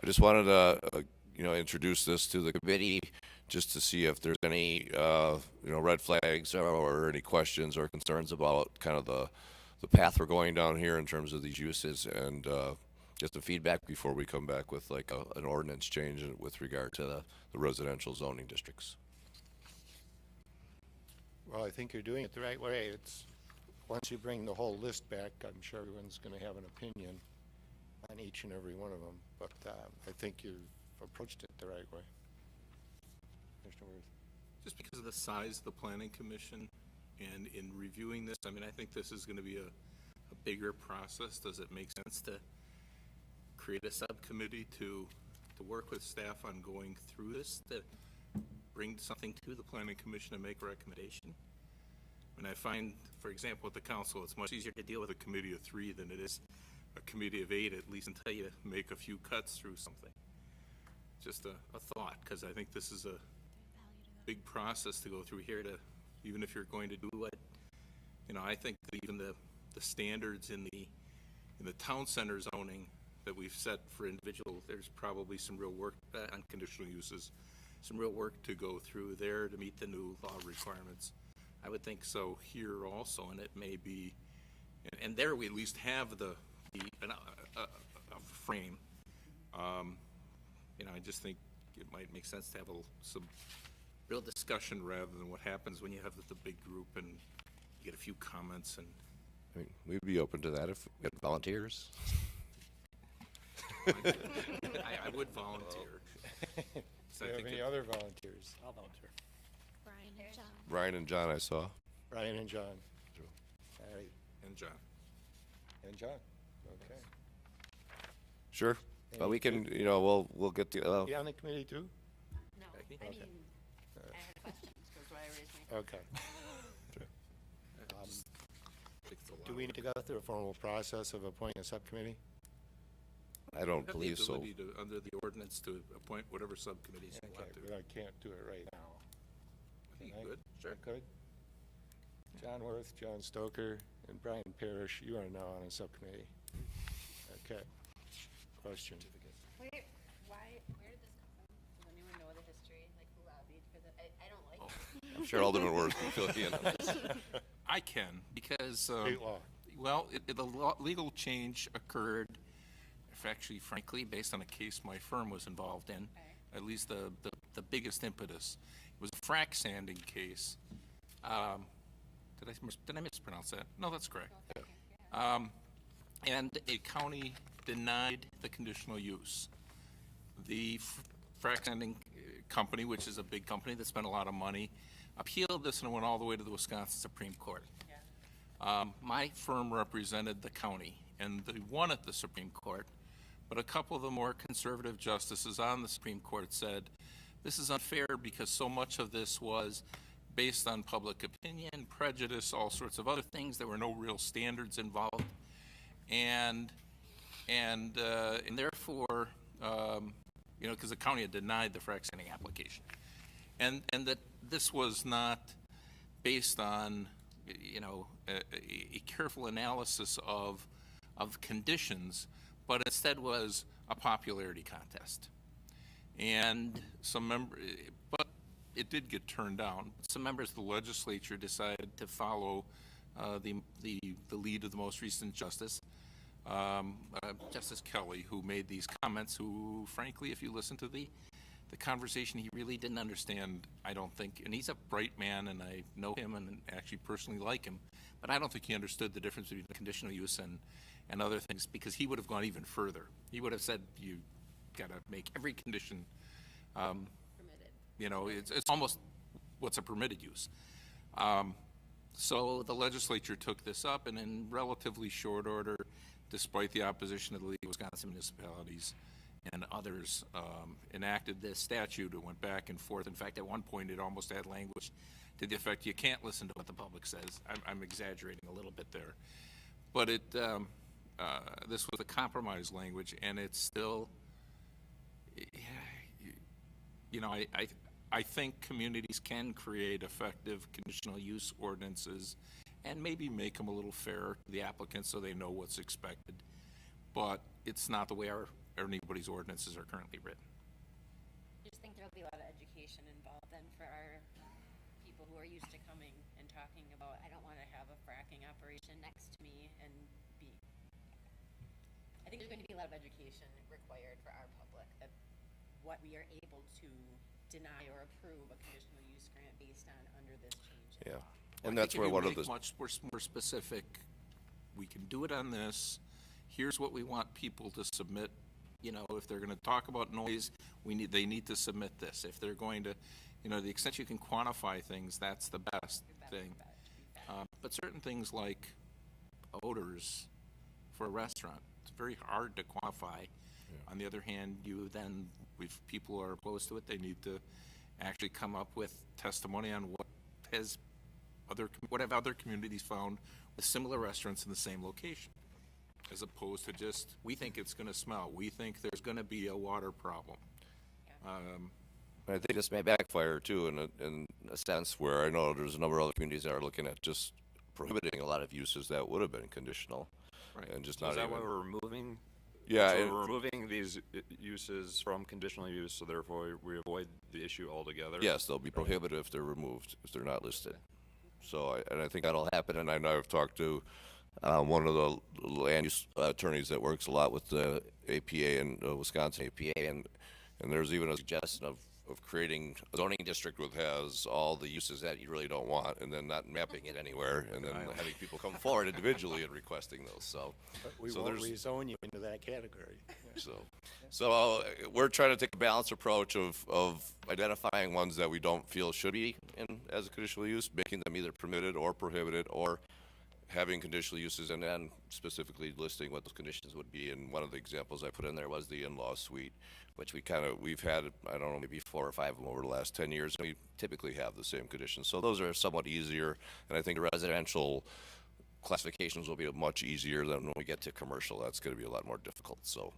[SPEAKER 5] I just wanted to introduce this to the committee just to see if there's any red flags or any questions or concerns about kind of the path we're going down here in terms of these uses, and get some feedback before we come back with like an ordinance change with regard to the residential zoning districts.
[SPEAKER 1] Well, I think you're doing it the right way. It's, once you bring the whole list back, I'm sure everyone's going to have an opinion on each and every one of them, but I think you've approached it the right way. Mr. Worth.
[SPEAKER 4] Just because of the size of the planning commission and in reviewing this, I mean, I think this is gonna be a bigger process. Does it make sense to create a subcommittee to work with staff on going through this, to bring something to the planning commission and make a recommendation? And I find, for example, with the council, it's much easier to deal with a committee of 3 than it is a committee of 8, at least until you make a few cuts through something. Just a thought, because I think this is a big process to go through here to, even if you're going to do it, you know, I think that even the standards in the town center zoning that we've set for individual, there's probably some real work on conditional uses, some real work to go through there to meet the new law requirements. I would think so here also, and it may be, and there we at least have a frame. You know, I just think it might make sense to have some real discussion rather than what happens when you have the big group and you get a few comments and.
[SPEAKER 5] I mean, we'd be open to that if we had volunteers.
[SPEAKER 4] I would volunteer.
[SPEAKER 1] Do you have any other volunteers?
[SPEAKER 17] I'll volunteer.
[SPEAKER 8] Brian and John.
[SPEAKER 5] Brian and John, I saw.
[SPEAKER 1] Brian and John. All right.
[SPEAKER 4] And John.
[SPEAKER 1] And John, okay.
[SPEAKER 5] Sure. But we can, you know, we'll get the.
[SPEAKER 1] Be on the committee too?
[SPEAKER 8] No,
[SPEAKER 1] Becky?
[SPEAKER 8] I
[SPEAKER 1] Okay.
[SPEAKER 8] mean, I had questions, that's why I raised my hand.
[SPEAKER 1] Okay. Do we need to go through a formal process of appointing a subcommittee?
[SPEAKER 5] I don't
[SPEAKER 4] Have the
[SPEAKER 5] believe so.
[SPEAKER 4] ability to, under the ordinance, to appoint whatever subcommittees you
[SPEAKER 1] Okay,
[SPEAKER 4] want to.
[SPEAKER 1] but I can't do it right now.
[SPEAKER 4] I think
[SPEAKER 1] Can
[SPEAKER 4] you could, sure.
[SPEAKER 1] I could? John Worth, John Stoker, and Brian Parrish, you are now on a subcommittee. Okay. Question.
[SPEAKER 8] Where did this come from? Does anyone know the history, like who lobbied for that? I don't like it.
[SPEAKER 5] I'm sure Alderman Worth can fill you in on this.
[SPEAKER 4] I can, because,
[SPEAKER 1] State law.
[SPEAKER 4] well, the legal change occurred, actually, frankly, based on a case my firm was involved in, at least the biggest impetus. It was a frac sanding case. Did I mispronounce that? No, that's correct. And a county denied the conditional use. The frac sanding company, which is a big company that spent a lot of money, appealed this and it went all the way to the Wisconsin Supreme Court. My firm represented the county, and they won at the Supreme Court, but a couple of the more conservative justices on the Supreme Court said, this is unfair because so much of this was based on public opinion, prejudice, all sorts of other things. There were no real standards involved. And therefore, you know, because the county had denied the frac sanding application. And that this was not based on, you know, a careful analysis of conditions, but instead was a popularity contest. And but it did get turned down. Some members of the legislature decided to follow the lead of the most recent justice, Justice Kelly, who made these comments, who, frankly, if you listen to the conversation, he really didn't understand, I don't think, and he's a bright man, and I know him and actually personally like him, but I don't think he understood the difference between conditional use and other things, because he would have gone even further. He would have said, you gotta make every condition,
[SPEAKER 8] Permitted.
[SPEAKER 4] you know, it's almost what's a permitted use. So the legislature took this up, and in relatively short order, despite the opposition of the League of Wisconsin Municipalities and others, enacted this statute. It went back and forth. In fact, at one point, it almost had language to the effect you can't listen to what the public says. I'm exaggerating a little bit there. But this was a compromise language, and it's still, you know, I think communities can create effective conditional use ordinances and maybe make them a little fairer to the applicants so they know what's expected. But it's not the way anybody's ordinances are currently written.
[SPEAKER 8] I just think there'll be a lot of education involved then for our people who are used to coming and talking about, I don't want to have a fracking operation next to me and be. I I think there's going to be a lot of education required for our public that what we are able to deny or approve a conditional use grant based on under this change.
[SPEAKER 5] Yeah.
[SPEAKER 4] Well,
[SPEAKER 5] And
[SPEAKER 4] I
[SPEAKER 5] that's
[SPEAKER 4] think
[SPEAKER 5] where
[SPEAKER 4] if you
[SPEAKER 5] one of
[SPEAKER 4] make
[SPEAKER 5] the,
[SPEAKER 4] much more specific, we can do it on this, here's what we want people to submit, you know, if they're gonna talk about noise, they need to submit this. If they're going to, you know, the extent you can quantify things, that's the best thing. But certain things like odors for a restaurant, it's very hard to quantify. On the other hand, if people are opposed to it, they need to actually come up with testimony on what have other communities found with similar restaurants in the same location, as opposed to just, we think it's gonna smell, we think there's gonna be a water problem.
[SPEAKER 5] I think this may backfire too in a sense where I know there's a number of other communities that are looking at just prohibiting a lot of uses that would have been conditional.
[SPEAKER 4] Right.
[SPEAKER 5] And just
[SPEAKER 16] So
[SPEAKER 5] not
[SPEAKER 16] is that
[SPEAKER 5] even.
[SPEAKER 16] why we're removing?
[SPEAKER 5] Yeah,
[SPEAKER 16] So
[SPEAKER 5] it-
[SPEAKER 16] we're removing these uses from conditional use, so therefore we avoid the issue altogether?
[SPEAKER 5] Yes, they'll be prohibited if they're removed, if they're not listed. So, I think that'll happen, and I know I've talked to one of the land use attorneys that works a lot with the APA and Wisconsin APA, and there's even a suggestion of creating a zoning district which has all the uses that you really don't want, and then not mapping it anywhere, and then having people come forward individually and requesting those, so.
[SPEAKER 1] But we
[SPEAKER 5] so
[SPEAKER 1] won't
[SPEAKER 5] there's-
[SPEAKER 1] rezone you into that category.
[SPEAKER 5] So we're trying to take a balanced approach of identifying ones that we don't feel should be in as a conditional use, making them either permitted or prohibited, or having conditional uses, and then specifically listing what those conditions would be. And one of the examples I put in there was the in-law suite, which we've had, I don't know, maybe 4 or 5 of them over the last 10 years, and we typically have the same conditions. So those are somewhat easier, and I think the residential classifications will be much easier than when we get to commercial. That's gonna be a lot more difficult, so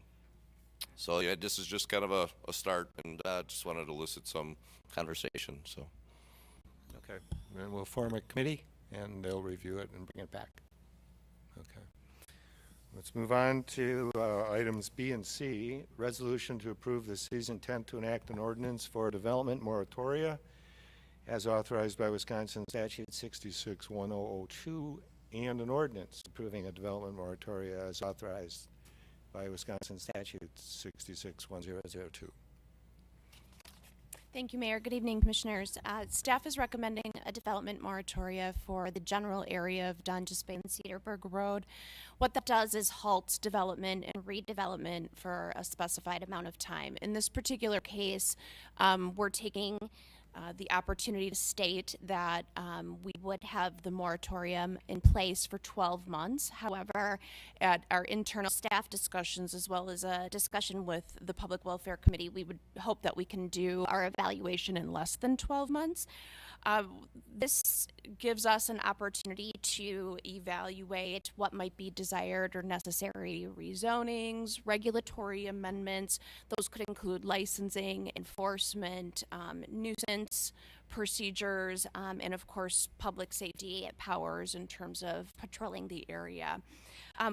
[SPEAKER 5] yeah, this is just kind of a start, and just wanted to elicit some conversation, so.
[SPEAKER 1] Okay, and we'll form a committee, and they'll review it and bring it back. Okay. Let's move on to items B and C. Resolution to approve the city's intent to enact an ordinance for development moratoria as authorized by Wisconsin Statute 661002, and an ordinance approving a development moratoria as authorized by Wisconsin Statute 661002.
[SPEAKER 19] Thank you, Mayor. Good evening, Commissioners. Staff is recommending a development moratoria for the general area of Dunges Bay and Cedarburg Road. What that does is halt development and redevelopment for a specified amount of time. In this particular case, we're taking the opportunity to state that we would have the moratorium in place for 12 months. However, at our internal staff discussions, as well as a discussion with the Public Welfare Committee, we would hope that we can do our evaluation in less than 12 months. This gives us an opportunity to evaluate what might be desired or necessary rezonings, regulatory amendments. Those could include licensing, enforcement, nuisance procedures, and of course, public safety powers in terms of patrolling the area.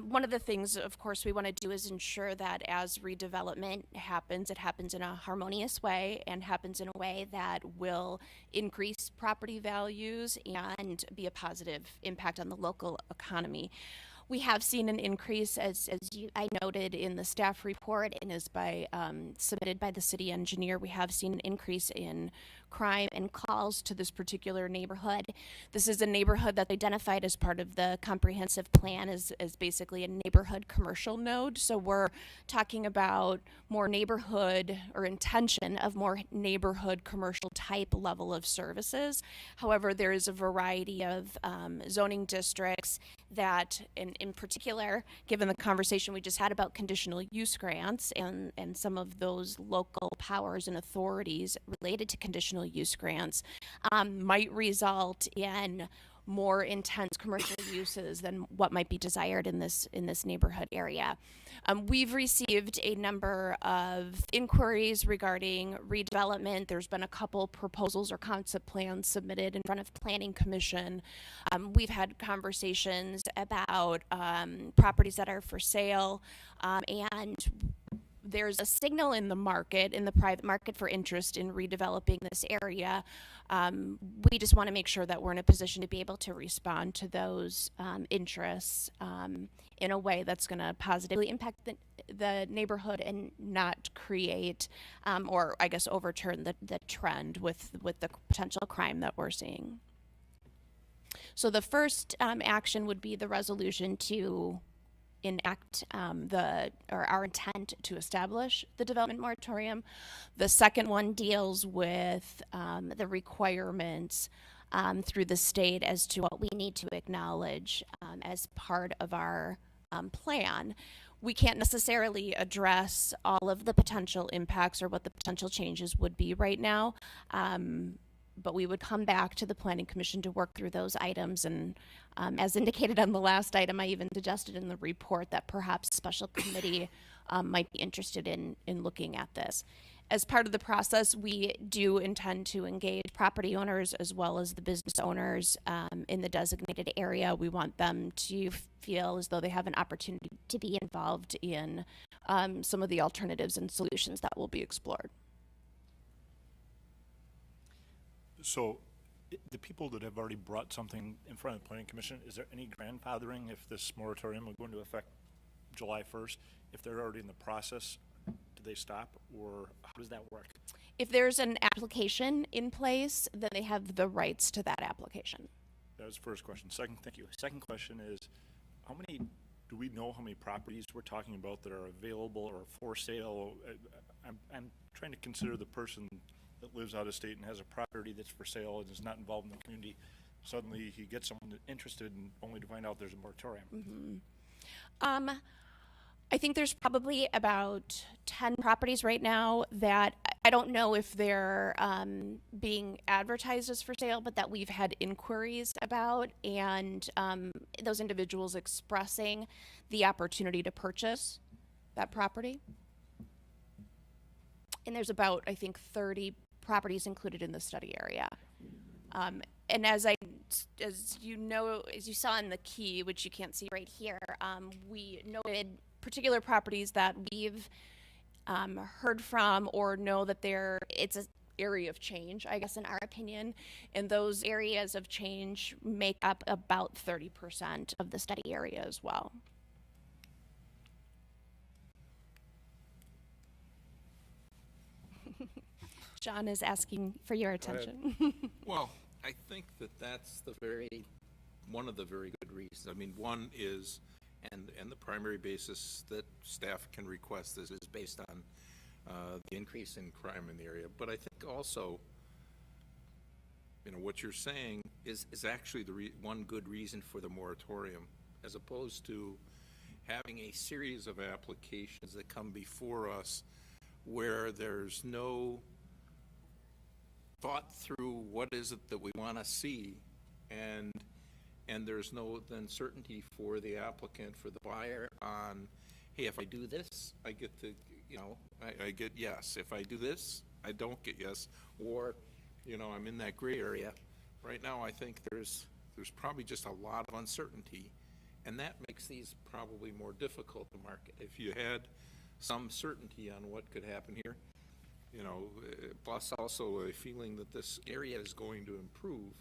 [SPEAKER 19] One of the things, of course, we want to do is ensure that as redevelopment happens, it happens in a harmonious way and happens in a way that will increase property values and be a positive impact on the local economy. We have seen an increase, as I noted in the staff report, and is submitted by the city engineer. We have seen an increase in crime and calls to this particular neighborhood. This is a neighborhood that's identified as part of the comprehensive plan as basically a neighborhood commercial node. So we're talking about more neighborhood, or intention of more neighborhood commercial type level of services. However, there is a variety of zoning districts that, in particular, given the conversation we just had about conditional use grants and some of those local powers and authorities related to conditional use grants, might result in more intense commercial uses than what might be desired in this neighborhood area. We've received a number of inquiries regarding redevelopment. There's been a couple proposals or concept plans submitted in front of Planning Commission. We've had conversations about properties that are for sale, and there's a signal in the market, in the private market, for interest in redeveloping this area. We just want to make sure that we're in a position to be able to respond to those interests in a way that's going to positively impact the neighborhood and not create, or I guess overturn the trend with the potential crime that we're seeing. So the first action would be the resolution to enact our intent to establish the development moratorium. The second one deals with the requirements through the state as to what we need to acknowledge as part of our plan. We can't necessarily address all of the potential impacts or what the potential changes would be right now. But we would come back to the Planning Commission to work through those items. And as indicated on the last item, I even suggested in the report that perhaps special committee might be interested in looking at this. As part of the process, we do intend to engage property owners as well as the business owners in the designated area. We want them to feel as though they have an opportunity to be involved in some of the alternatives and solutions that will be explored.
[SPEAKER 17] So, the people that have already brought something in front of the Planning Commission, is there any grandfathering if this moratorium will go into effect July 1st? If they're already in the process, do they stop, or how does that work?
[SPEAKER 19] If there's an application in place, then they have the rights to that application.
[SPEAKER 17] That was the first question. Thank you. Second question is, do we know how many properties we're talking about that are available or for sale? I'm trying to consider the person that lives out of state and has a property that's for sale and is not involved in the community. Suddenly he gets someone interested and only to find out there's a moratorium.
[SPEAKER 19] Mm-hmm. I think there's probably about 10 properties right now that I don't know if they're being advertised as for sale, but that we've had inquiries about, and those individuals expressing the opportunity to purchase that property. And there's about, I think, 30 properties included in the study area. And as you saw in the key, which you can't see right here, we noted particular properties that we've heard from or know that it's an area of change, I guess, in our opinion. And those areas of change make up about 30% of the study area as well. John is asking for your attention.
[SPEAKER 4] Well, I think that's one of the very good reasons. I mean, one is, and the primary basis that staff can request this is based on the increase in crime in the area. But I think also, what you're saying is actually one good reason for the moratorium, as opposed to having a series of applications that come before us where there's no thought through what is it that we want to see, and there's no then certainty for the applicant, for the buyer on, hey, if I do this, I get to, I get yes. If I do this, I don't get yes, or, I'm in that gray area. Right now, I think there's probably just a lot of uncertainty, and that makes these probably more difficult to market. If you had some certainty on what could happen here, plus also a feeling that this area is going to improve,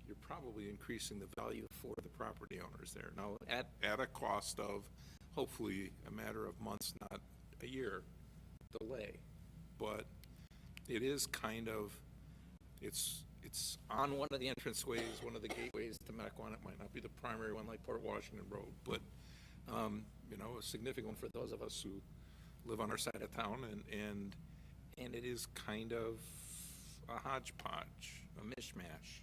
[SPEAKER 4] you're probably increasing the value for the property owners there. Now, at a cost of hopefully a matter of months, not a year delay. But it is it's on one of the entranceways, one of the gateways to Mequon. It might not be the primary one like Port Washington Road, but a significant one for those of us who live on our side of town, and it is kind of a hodgepodge, a mishmash.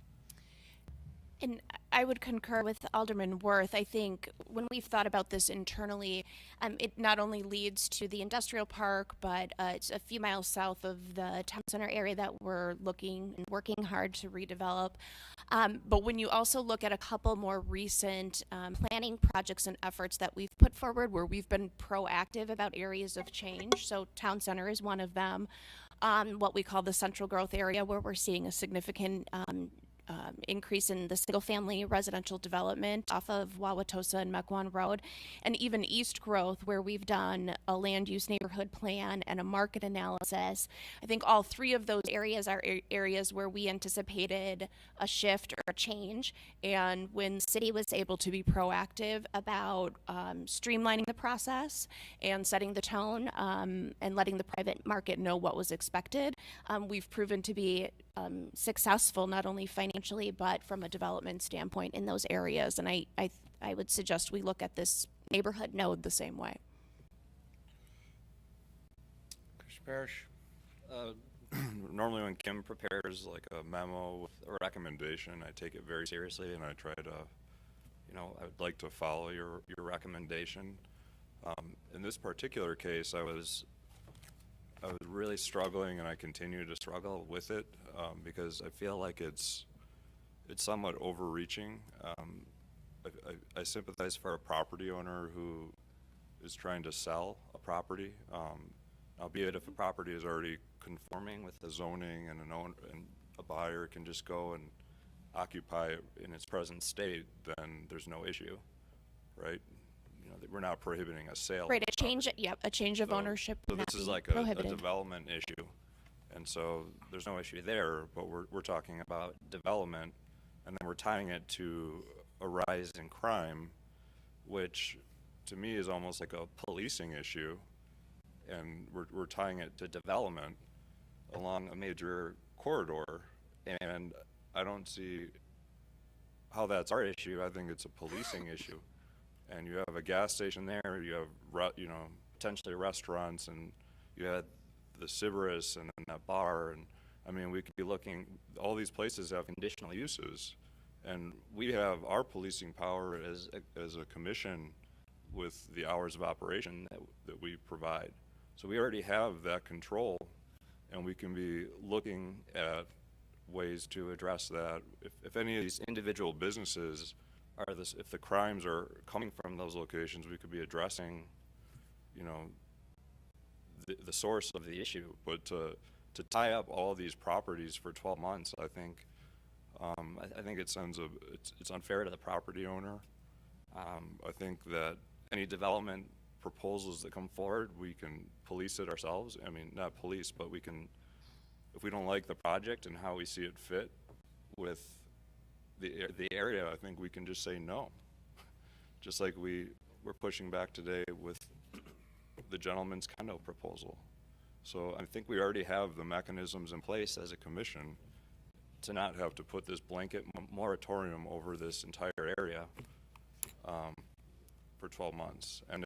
[SPEAKER 19] And I would concur with Alderman Worth. I think when we've thought about this internally, it not only leads to the industrial park, but it's a few miles south of the town center area that we're looking and working hard to redevelop. But when you also look at a couple more recent planning projects and efforts that we've put forward where we've been proactive about areas of change, so town center is one of them, what we call the central growth area, where we're seeing a significant increase in the single-family residential development off of Wauwatosa and Mequon Road, and even East Growth, where we've done a land use neighborhood plan and a market analysis. I think all three of those areas are areas where we anticipated a shift or a change, and when the city was able to be proactive about streamlining the process and setting the tone and letting the private market know what was expected, we've proven to be successful not only financially but from a development standpoint in those areas. And I would suggest we look at this neighborhood node the same way.
[SPEAKER 1] Commissioner Parrish?
[SPEAKER 16] Normally when Kim prepares like a memo with a recommendation, I take it very seriously and I try to, I would like to follow your recommendation. In this particular case, I was really struggling, and I continue to struggle with it because I feel like it's somewhat overreaching. I sympathize for a property owner who is trying to sell a property, albeit if a property is already conforming with the zoning and and a buyer can just go and occupy it in its present state, then there's no issue, right? We're not prohibiting a sale.
[SPEAKER 19] Right, a change of ownership.
[SPEAKER 16] So this is like a development issue, and so there's no issue there. But we're talking about development, and then we're tying it to a rise in crime, which to me is almost like a policing issue, and we're tying it to development along a major corridor, and I don't see how that's our issue. I think it's a policing issue. And you have a gas station there, you have, potentially restaurants, and you had the Sybaris and then that bar, and I mean, we could be looking, all these places have conditional uses, and we have our policing power as a commission with the hours of operation that we provide. So we already have that control, and we can be looking at ways to address that. If any of these individual businesses if the crimes are coming from those locations, we could be addressing, the source of the issue. But to tie up all these properties for 12 months, I think it sends it's unfair to the property owner. I think that any development proposals that come forward, we can police it ourselves. I mean, not police, but we can, if we don't like the project and how we see it fit with the area, I think we can just say no. Just like we're pushing back today with the gentleman's condo proposal. So I think we already have the mechanisms in place as a commission to not have to put this blanket moratorium over this entire area for 12 months. And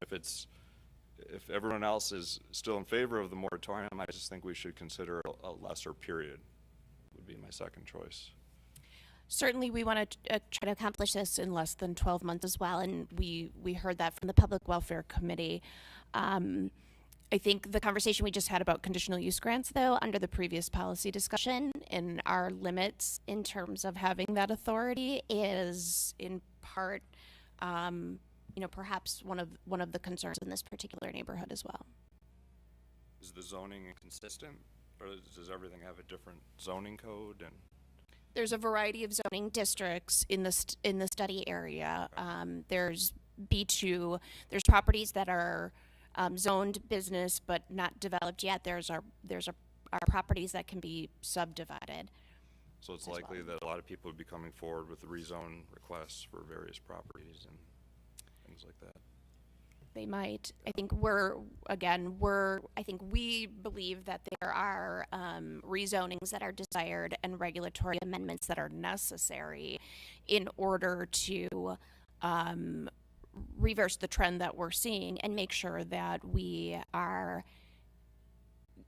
[SPEAKER 16] if everyone else is still in favor of the moratorium, I just think we should consider a lesser period, would be my second choice.
[SPEAKER 19] Certainly, we want to try to accomplish this in less than 12 months as well, and we heard that from the Public Welfare Committee. I think the conversation we just had about conditional use grants, though, under the previous policy discussion, and our limits in terms of having that authority is in part, perhaps one of the concerns in this particular neighborhood as well.
[SPEAKER 16] Is the zoning inconsistent, or does everything have a different zoning code? And
[SPEAKER 19] there's a variety of zoning districts in the study area. There's B2. There's properties that are zoned business but not developed yet. There's our properties that can be subdivided.
[SPEAKER 16] So it's likely that a lot of people would be coming forward with rezone requests for various properties and things like that.
[SPEAKER 19] They might. I think we believe that there are rezonings that are desired and regulatory amendments that are necessary in order to reverse the trend that we're seeing and make sure that we are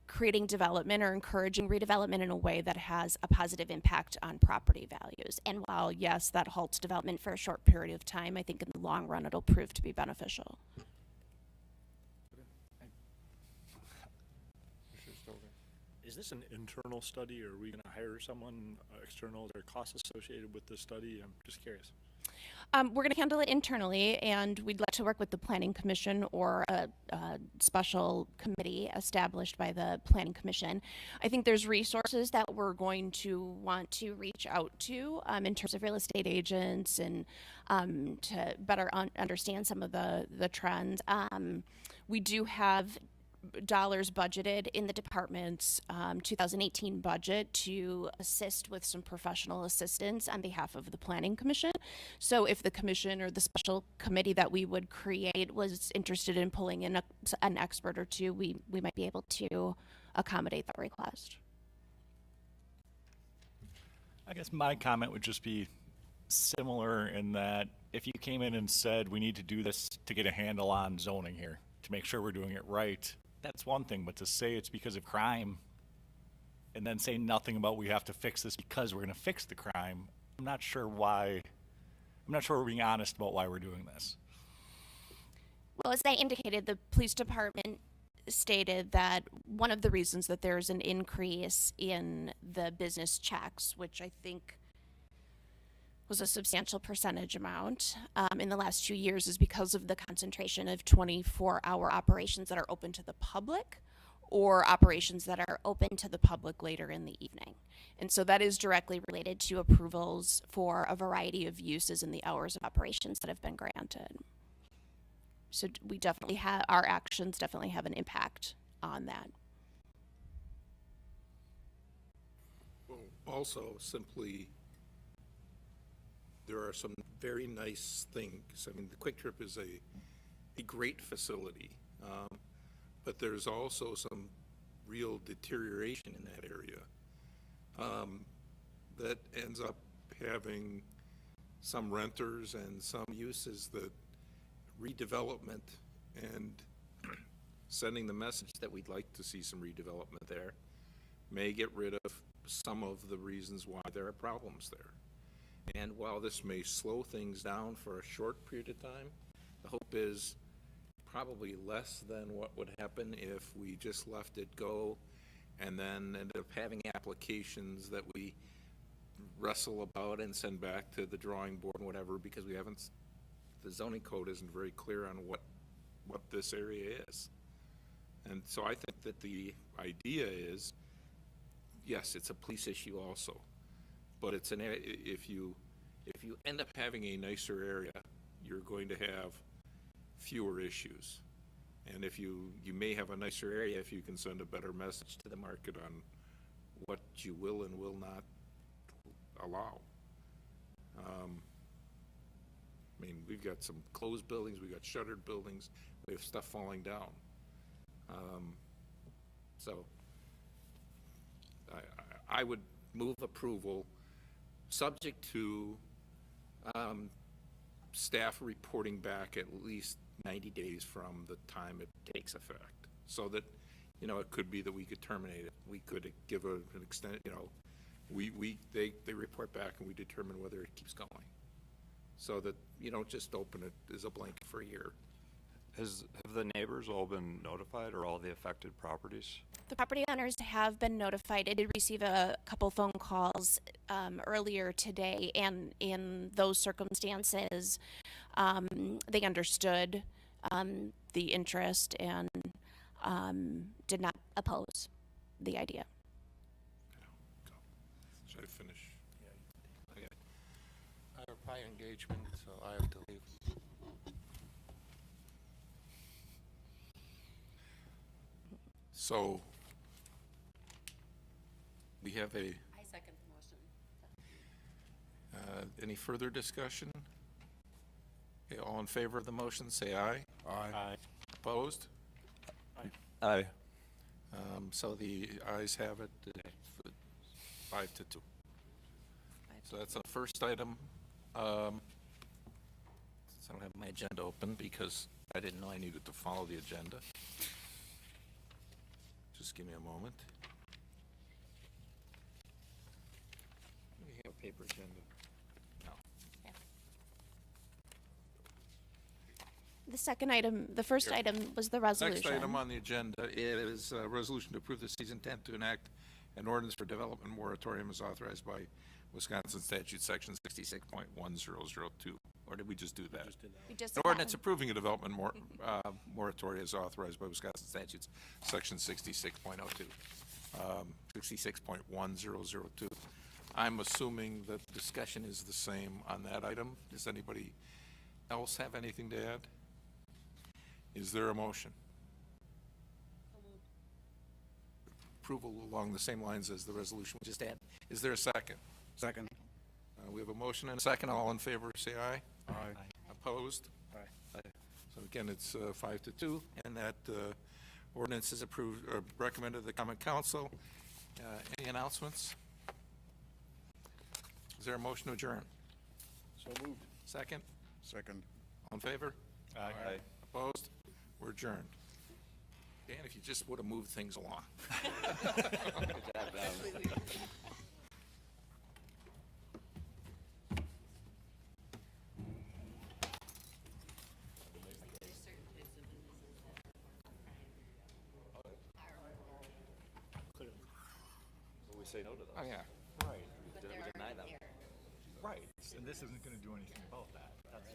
[SPEAKER 19] creating development or encouraging redevelopment in a way that has a positive impact on property values. And while, yes, that halts development for a short period of time, I think in the long run it'll prove to be beneficial.
[SPEAKER 17] Is this an internal study, or are we going to hire someone external? Are there costs associated with this study? I'm just curious.
[SPEAKER 19] We're going to handle it internally, and we'd like to work with the Planning Commission or a special committee established by the Planning Commission. I think there's resources that we're going to want to reach out to in terms of real estate agents and to better understand some of the trends. We do have dollars budgeted in the department's 2018 budget to assist with some professional assistance on behalf of the Planning Commission. So if the commission or the special committee that we would create was interested in pulling in an expert or two, we might be able to accommodate that request.
[SPEAKER 17] I guess my comment would just be similar in that if you came in and said, we need to do this to get a handle on zoning here, to make sure we're doing it right, that's one thing, but to say it's because of crime and then say nothing about we have to fix this because we're going to fix the crime, I'm not sure why, I'm not sure we're being honest about why we're doing this.
[SPEAKER 19] Well, as I indicated, the police department stated that one of the reasons that there's an increase in the business checks, which I think was a substantial percentage amount in the last 2 years, is because of the concentration of 24-hour operations that are open to the public or operations that are open to the public later in the evening. And so that is directly related to approvals for a variety of uses in the hours of operations that have been granted. So we definitely have, our actions definitely have an impact on that.
[SPEAKER 4] Well, also, simply, there are some very nice things. I mean, the Quick Trip is a great facility, but there's also some real deterioration in that area that ends up having some renters and some uses that redevelopment and sending the message that we'd like to see some redevelopment there may get rid of some of the reasons why there are problems there. And while this may slow things down for a short period of time, the hope is probably less than what would happen if we just left it go and then ended up having applications that we wrestle about and send back to the drawing board and whatever, because we haven't, the zoning code isn't very clear on what this area is. And so I think that the idea is, yes, it's a police issue also. But it's an, if you end up having a nicer area, you're going to have fewer issues. And if you may have a nicer area if you can send a better message to the market on what you will and will not allow. I mean, we've got some closed buildings, we've got shuttered buildings, we have stuff falling down. So I would move approval subject to staff reporting back at least 90 days from the time it takes effect, so that, you know, it could be that we could terminate it. We could give an extent, you know, they report back and we determine whether it keeps going, so that you don't just open it as a blank for a year.
[SPEAKER 16] Have the neighbors all been notified, or all the affected properties?
[SPEAKER 19] The property owners have been notified. I did receive a couple phone calls earlier today, and in those circumstances, they understood the interest and did not oppose the idea.
[SPEAKER 4] Should I finish? Okay.
[SPEAKER 7] I have a prior engagement, so I have to leave.
[SPEAKER 4] So we have a,
[SPEAKER 8] I second the motion.
[SPEAKER 4] any further discussion? Okay, all in favor of the motion, say aye.
[SPEAKER 17] Aye.
[SPEAKER 4] Opposed?
[SPEAKER 16] Aye.
[SPEAKER 4] So the ayes have it, 5-2. So that's the first item. So I don't have my agenda open because I didn't know I needed to follow the agenda. Just give me a moment. We have a paper agenda. No.
[SPEAKER 19] The second item, the first
[SPEAKER 4] Here.
[SPEAKER 19] item was the resolution.
[SPEAKER 4] Next item on the agenda is a resolution to approve the city's intent to enact an ordinance for development moratorium as authorized by Wisconsin statute section 66.1002. or did we just do that?
[SPEAKER 19] We just
[SPEAKER 4] An
[SPEAKER 19] did that
[SPEAKER 4] ordinance
[SPEAKER 19] one.
[SPEAKER 4] approving a development moratorium is authorized by Wisconsin statutes, section 66.02, 66.1002. I'm assuming that discussion is the same on that item. Does anybody else have anything to add? Is there a motion? Approval along the same lines as the resolution we just had. Is there a second?
[SPEAKER 7] Second.
[SPEAKER 4] We have a motion and a second. All in favor, say aye.
[SPEAKER 7] Aye.
[SPEAKER 4] Opposed? Aye. So again, it's 5-2, and that ordinance is approved, or recommended to the common council. Any announcements? Is there a motion to adjourn?
[SPEAKER 17] So moved.
[SPEAKER 4] Second?
[SPEAKER 7] Second.
[SPEAKER 4] All in favor?
[SPEAKER 16] Aye.
[SPEAKER 4] Opposed? We're adjourned. Dan, if you just would have moved things along.
[SPEAKER 16] We say no to those.
[SPEAKER 4] Oh, yeah.
[SPEAKER 17] Right.
[SPEAKER 16] We deny them.
[SPEAKER 17] Right, and this isn't gonna do anything about that. That's